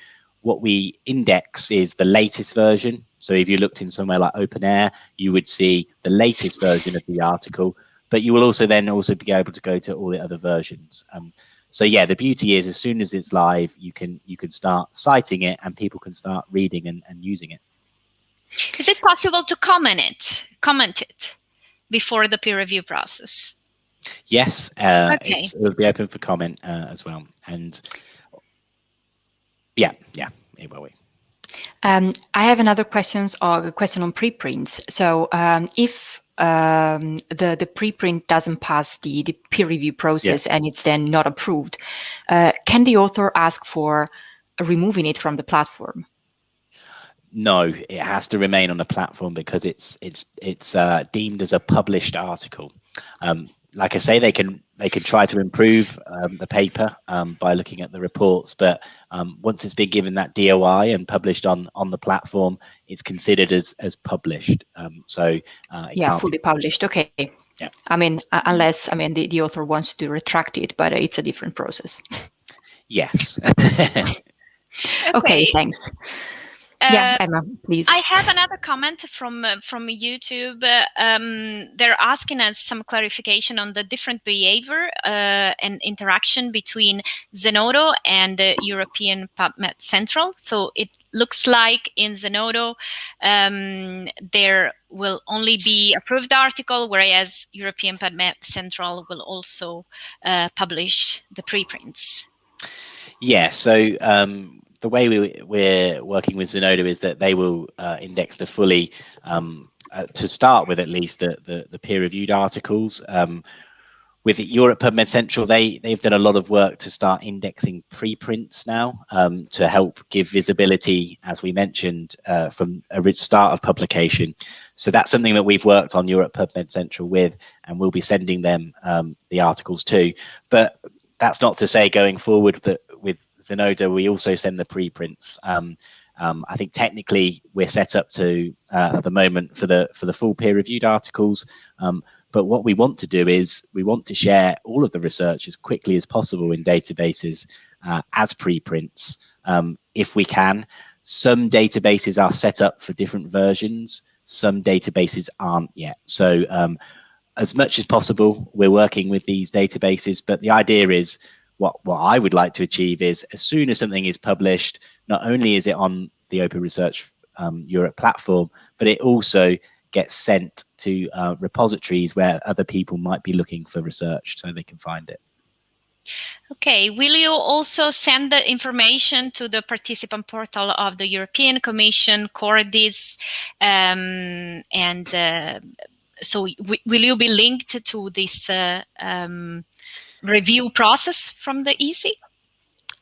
what we index is the latest version. So if you looked in somewhere like OpenAIRE, you would see the latest version of the article, but you will also then be able to go to all the other versions. So yeah, the beauty is as soon as it's live, you can start citing it and people can start reading and using it. Is it possible to comment it before the peer review process? Yes, Okay. it will be open for comment as well. And yeah, it will be. I have another question on preprints. So if the preprint doesn't pass the peer review process and it's then not approved, can the author ask for removing it from the platform? No, it has to remain on the platform because it's deemed as a published article. Like I say, they can try to improve the paper by looking at the reports, but once it's been given that DOI and published on the platform, it's considered as published. So yeah, fully published. Okay. Yeah. I mean, unless the author wants to retract it, but it's a different process. Yes. Okay, thanks. Yeah, Emma, please. I have another comment from YouTube. They're asking us some clarification on the different behavior and interaction between Zenodo and the European PubMed Central. So it looks like in Zenodo there will only be approved article, whereas European PubMed Central will also publish the preprints. Yeah, so the way we're working with Zenodo is that they will index the fully, to start with at least, the peer-reviewed articles. With Europe PubMed Central, they've done a lot of work to start indexing preprints now to help give visibility, as we mentioned, from a start of publication. So that's something that we've worked on Europe PubMed Central with, and we'll be sending them the articles too. But that's not to say going forward that with Zenodo, we also send the preprints. I think technically we're set up to at the moment for the full peer-reviewed articles. But what we want to do is we want to share all of the research as quickly as possible in databases as preprints, if we can. Some databases are set up for different versions. Some databases aren't yet. So as much as possible, we're working with these databases. But the idea is, what I would like to achieve is as soon as something is published, not only is it on the Open Research Europe platform, but it also gets sent to repositories where other people might be looking for research so they can find it. Okay, will you also send the information to the participant portal of the European Commission, Cordis, so will you be linked to this review process from the EC?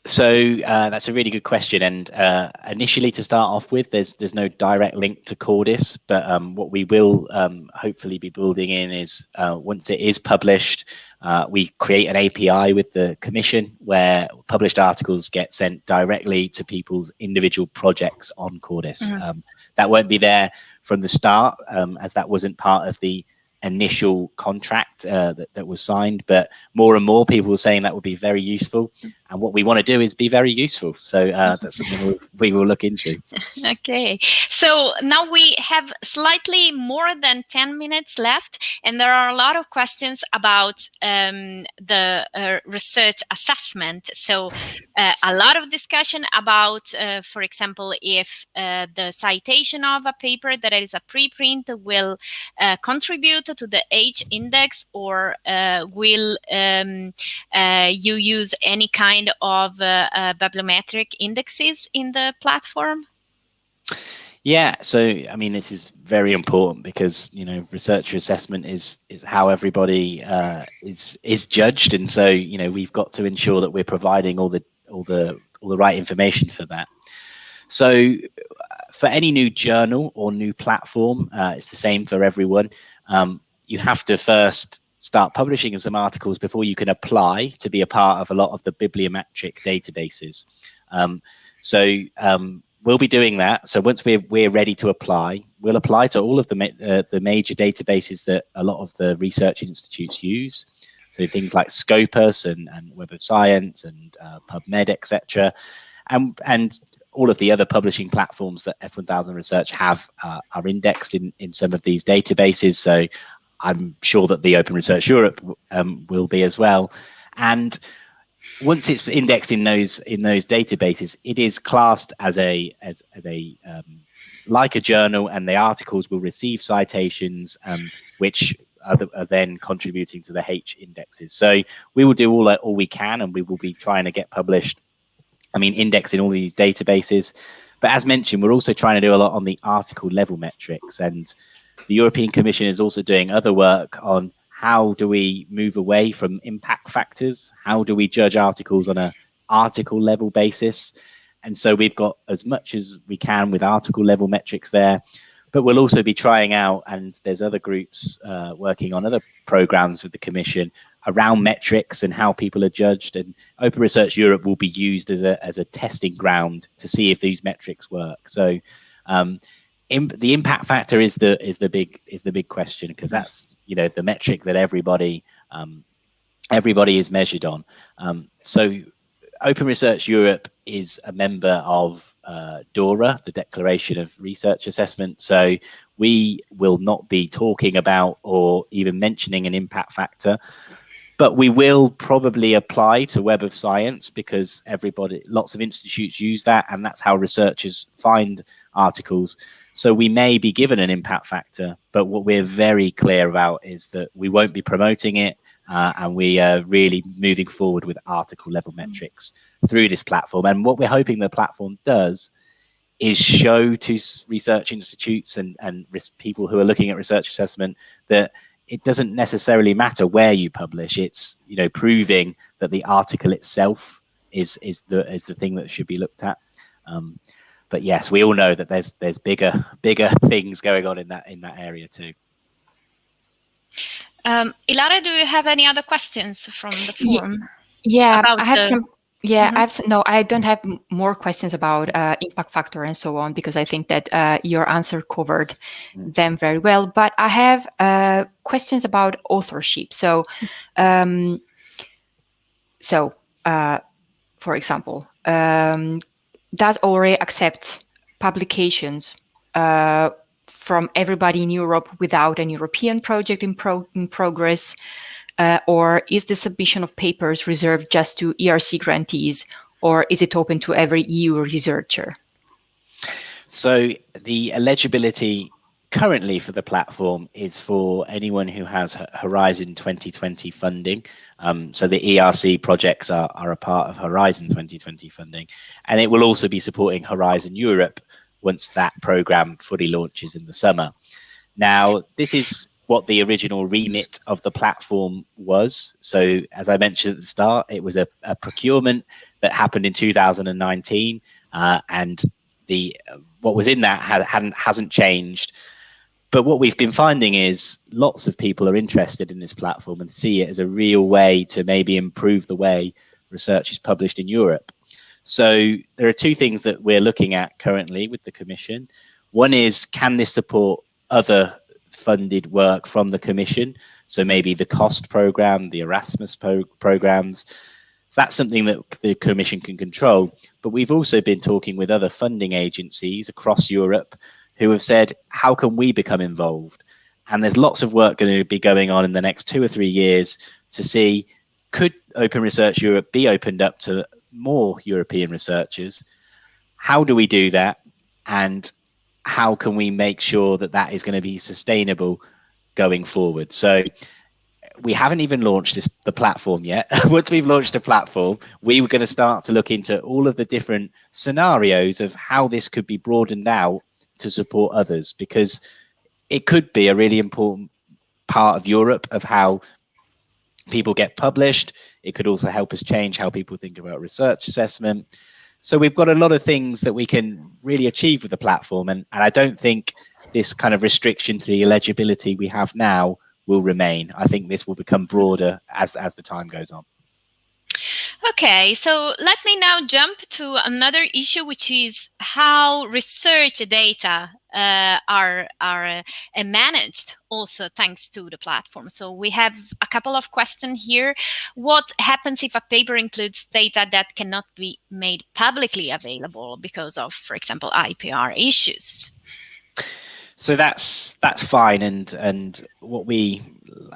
So that's a really good question. And initially, to start off with, there's no direct link to Cordis, but what we will hopefully be building in is once it is published, we create an API with the Commission where published articles get sent directly to people's individual projects on Cordis. That won't be there from the start, as that wasn't part of the initial contract that was signed, but more and more people were saying that would be very useful, and what we want to do is be very useful. So that's something we will look into. Okay, so now we have slightly more than 10 minutes left, and there are a lot of questions about the research assessment. So a lot of discussion about, for example, if the citation of a paper that is a preprint will contribute to the H index, or will you use any kind of bibliometric indexes in the platform? Yeah, so I mean, this is very important because researcher assessment is how everybody is judged, and so we've got to ensure that we're providing all the right information for that. So for any new journal or new platform, it's the same for everyone. You have to first start publishing some articles before you can apply to be a part of a lot of the bibliometric databases. We'll be doing that. So once we're ready to apply, we'll apply to all of the major databases that a lot of the research institutes use. So things like Scopus and Web of Science and PubMed, etc. And all of the other publishing platforms that F1000 Research have are indexed in some of these databases. So I'm sure that the Open Research Europe will be as well. And once it's indexed in those databases, it is classed as like a journal, and the articles will receive citations, which are then contributing to the H indexes. So we will do all we can, and we will be trying to get published. I mean, indexing all these databases. But as mentioned, we're also trying to do a lot on the article level metrics, and the European Commission is also doing other work on how do we move away from impact factors? How do we judge articles on an article level basis? And so we've got as much as we can with article level metrics there, but we'll also be trying out, and there's other groups working on other programs with the Commission around metrics and how people are judged. And Open Research Europe will be used as a testing ground to see if these metrics work. So the impact factor is the big question, because that's the metric that everybody is measured on. So Open Research Europe is a member of DORA, the Declaration of Research Assessment. So we will not be talking about or even mentioning an impact factor, but we will probably apply to Web of Science, because lots of institutes use that, and that's how researchers find articles. So we may be given an impact factor, but what we're very clear about is that we won't be promoting it, and we are really moving forward with article level metrics through this platform. And what we're hoping the platform does is show to research institutes and people who are looking at research assessment that it doesn't necessarily matter where you publish. It's proving that the article itself is the thing that should be looked at. But yes, we all know that there's bigger things going on in that area too. Ilaria, do you have any other questions from the forum? Yeah, I have some. Yeah, no, I don't have more questions about impact factor and so on, because I think that your answer covered them very well. But I have questions about authorship. So, for example, does ORE accept publications from everybody in Europe without an European project in progress? Or is the submission of papers reserved just to ERC grantees, or is it open to every EU researcher? So the eligibility currently for the platform is for anyone who has Horizon 2020 funding. So the ERC projects are a part of Horizon 2020 funding, and it will also be supporting Horizon Europe once that program fully launches in the summer. Now, this is what the original remit of the platform was. So as I mentioned at the start, it was a procurement that happened in 2019, and what was in that hasn't changed. But what we've been finding is lots of people are interested in this platform and see it as a real way to maybe improve the way research is published in Europe. So there are two things that we're looking at currently with the Commission. One is, can this support other funded work from the Commission? So maybe the COST program, the Erasmus programs. So that's something that the Commission can control. But we've also been talking with other funding agencies across Europe who have said, how can we become involved? And there's lots of work going to be going on in the next 2 or 3 years to see, could Open Research Europe be opened up to more European researchers? How do we do that? And how can we make sure that that is going to be sustainable going forward? So we haven't even launched the platform yet. Once we've launched the platform, we were going to start to look into all of the different scenarios of how this could be broadened out to support others, because it could be a really important part of Europe of how people get published. It could also help us change how people think about research assessment. So we've got a lot of things that we can really achieve with the platform. And I don't think this kind of restriction to the eligibility we have now will remain. I think this will become broader as the time goes on. Okay, so let me now jump to another issue, which is how research data are managed also thanks to the platform. So we have a couple of questions here. What happens if a paper includes data that cannot be made publicly available because of, for example, IPR issues? So that's fine, and what we,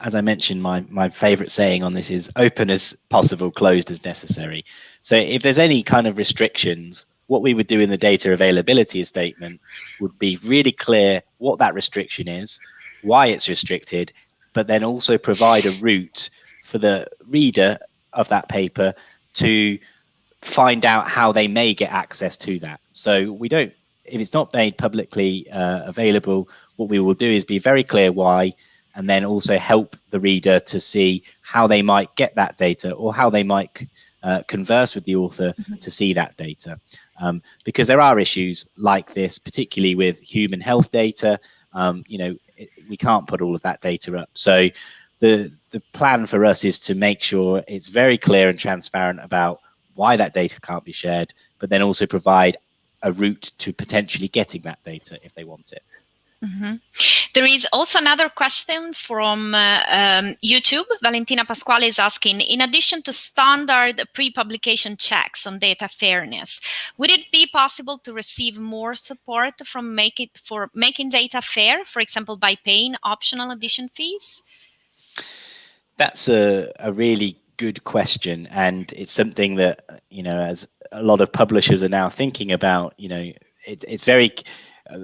as I mentioned, my favorite saying on this is open as possible, closed as necessary. So if there's any kind of restrictions, what we would do in the data availability statement would be really clear what that restriction is, why it's restricted, but then also provide a route for the reader of that paper to find out how they may get access to that. So we don't, if it's not made publicly available, what we will do is be very clear why, and then also help the reader to see how they might get that data, or how they might converse with the author to see that data. Because there are issues like this, particularly with human health data. We can't put all of that data up. So the plan for us is to make sure it's very clear and transparent about why that data can't be shared, but then also provide a route to potentially getting that data if they want it. Mm-hmm. There is also another question from YouTube. Valentina Pasquale is asking, in addition to standard pre-publication checks on data fairness, would it be possible to receive more support from making data fair, for example, by paying optional addition fees? That's a really good question, and it's something that, as a lot of publishers are now thinking about, it's very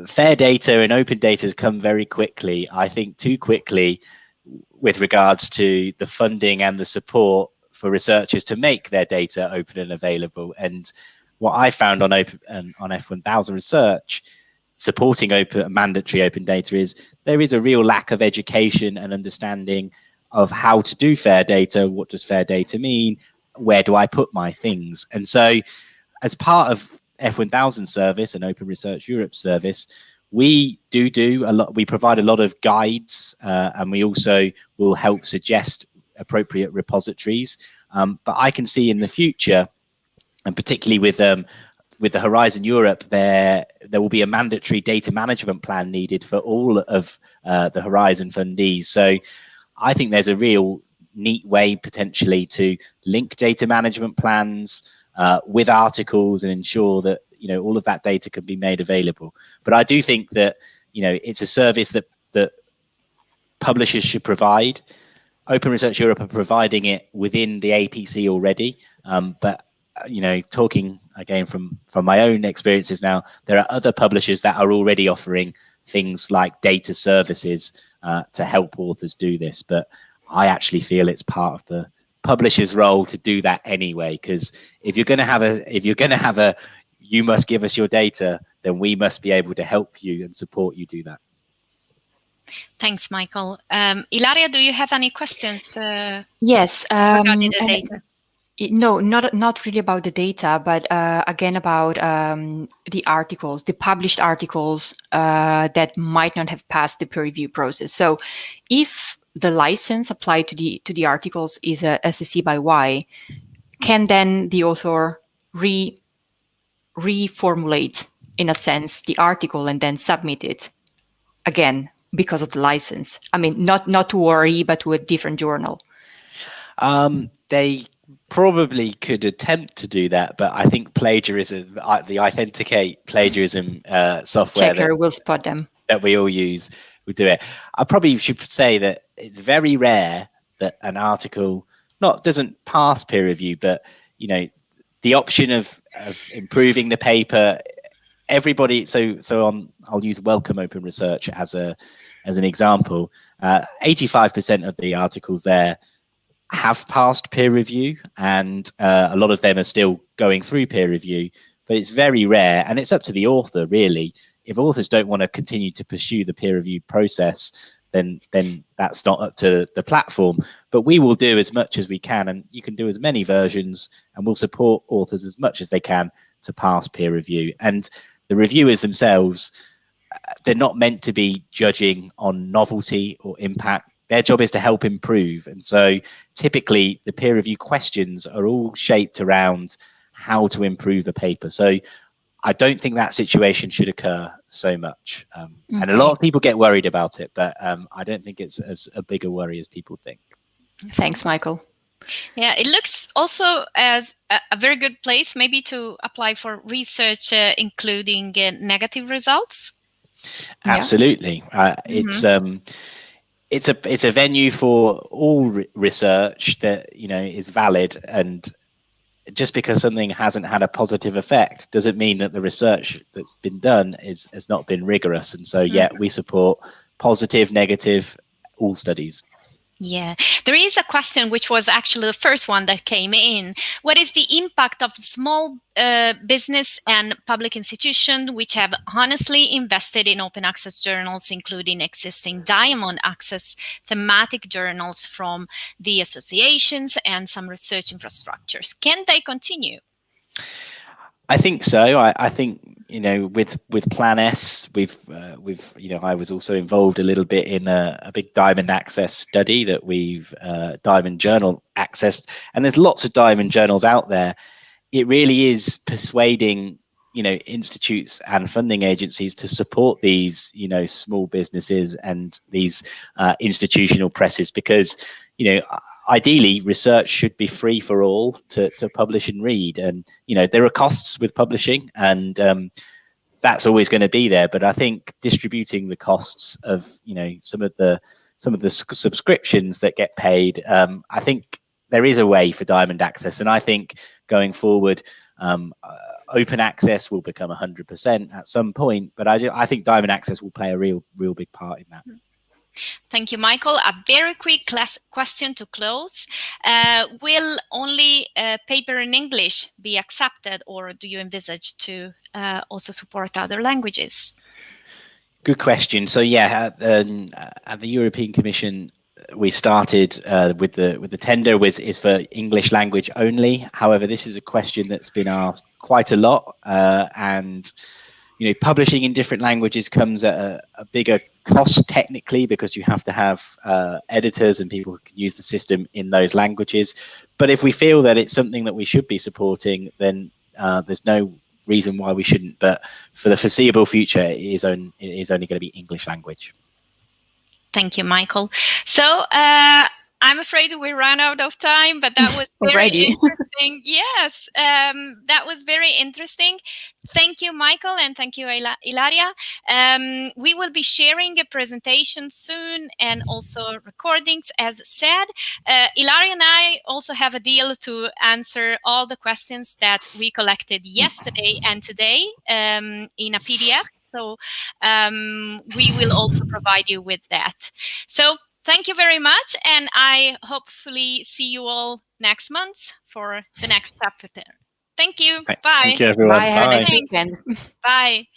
fair data and open data has come very quickly, I think too quickly, with regards to the funding and the support for researchers to make their data open and available. And what I found on F1000 research supporting mandatory open data is there is a real lack of education and understanding of how to do fair data. What does fair data mean? Where do I put my things? And so as part of F1000 service and Open Research Europe service, we do a lot. We provide a lot of guides, and we also will help suggest appropriate repositories. But I can see in the future, and particularly with the Horizon Europe, there will be a mandatory data management plan needed for all of the Horizon fundees. So I think there's a real neat way potentially to link data management plans with articles and ensure that all of that data can be made available. But I do think that it's a service that publishers should provide. Open Research Europe are providing it within the APC already, but talking again from my own experiences now, there are other publishers that are already offering things like data services to help authors do this. But I actually feel it's part of the publisher's role to do that anyway, because if you're going to have a you must give us your data, then we must be able to help you and support you do that. Thanks, Michael. Ilaria, do you have any questions? Yes. Regarding the data? No, not really about the data, but again about the articles, the published articles that might not have passed the peer review process. So if the license applied to the articles is a SSC by Y, can then the author reformulate, in a sense, the article and then submit it again because of the license? I mean, not to ORE, but to a different journal. They probably could attempt to do that, but I think plagiarism, the Authenticate plagiarism software Checker will spot them, that we all use, would do it. I probably should say that it's very rare that an article doesn't pass peer review, but the option of improving the paper, everybody. So I'll use Welcome Open Research as an example. 85% of the articles there have passed peer review, and a lot of them are still going through peer review, but it's very rare, and it's up to the author really if authors don't want to continue to pursue the peer review process, then that's not up to the platform. But we will do as much as we can, and you can do as many versions, and we'll support authors as much as they can to pass peer review. And the reviewers themselves, they're not meant to be judging on novelty or impact. Their job is to help improve. And so typically the peer review questions are all shaped around how to improve the paper. So I don't think that situation should occur so much. And a lot of people get worried about it, but I don't think it's as a bigger worry as people think. Thanks, Michael. Yeah, it looks also as a very good place maybe to apply for research, including negative results. Absolutely. It's a venue for all research that, you know, is valid, and just because something hasn't had a positive effect doesn't mean that the research that's been done has not been rigorous. And so we support positive, negative, all studies. Yeah, there is a question which was actually the first one that came in. What is the impact of small business and public institutions which have honestly invested in open access journals, including existing diamond access thematic journals from the associations and some research infrastructures? Can they continue? I think so. I think, you know, with Plan S, we've you know, I was also involved a little bit in a big diamond access study that we've diamond journal accessed, and there's lots of diamond journals out there. It really is persuading, you know, institutes and funding agencies to support these, you know, small businesses and these institutional presses, because, you know, ideally research should be free for all to publish and read. And, you know, there are costs with publishing, and that's always going to be there. But I think distributing the costs of, you know, some of the subscriptions that get paid, I think there is a way for diamond access. And I think going forward, open access will become 100% at some point, but I think diamond access will play a real big part in that. Thank you, Michael. A very quick question to close. Will only paper in English be accepted, or do you envisage to also support other languages? Good question. So yeah, at the European Commission, we started with the tender is for English language only. However, this is a question that's been asked quite a lot, and, you know, publishing in different languages comes at a bigger cost technically, because you have to have editors and people who can use the system in those languages. But if we feel that it's something that we should be supporting, then there's no reason why we shouldn't. But for the foreseeable future, it is only going to be English language. Thank you, Michael. So I'm afraid we ran out of time, but that was very interesting. Yes, that was very interesting. Thank you, Michael, and thank you, Ilaria. We will be sharing a presentation soon, and also recordings, as said. Ilaria and I also have a deal to answer all the questions that we collected yesterday and today in a PDF. So we will also provide you with that. So thank you very much, and I hopefully see you all next month for the next chapter. Thank you. Bye. Thank you, everyone. Bye. Have a nice weekend. Bye.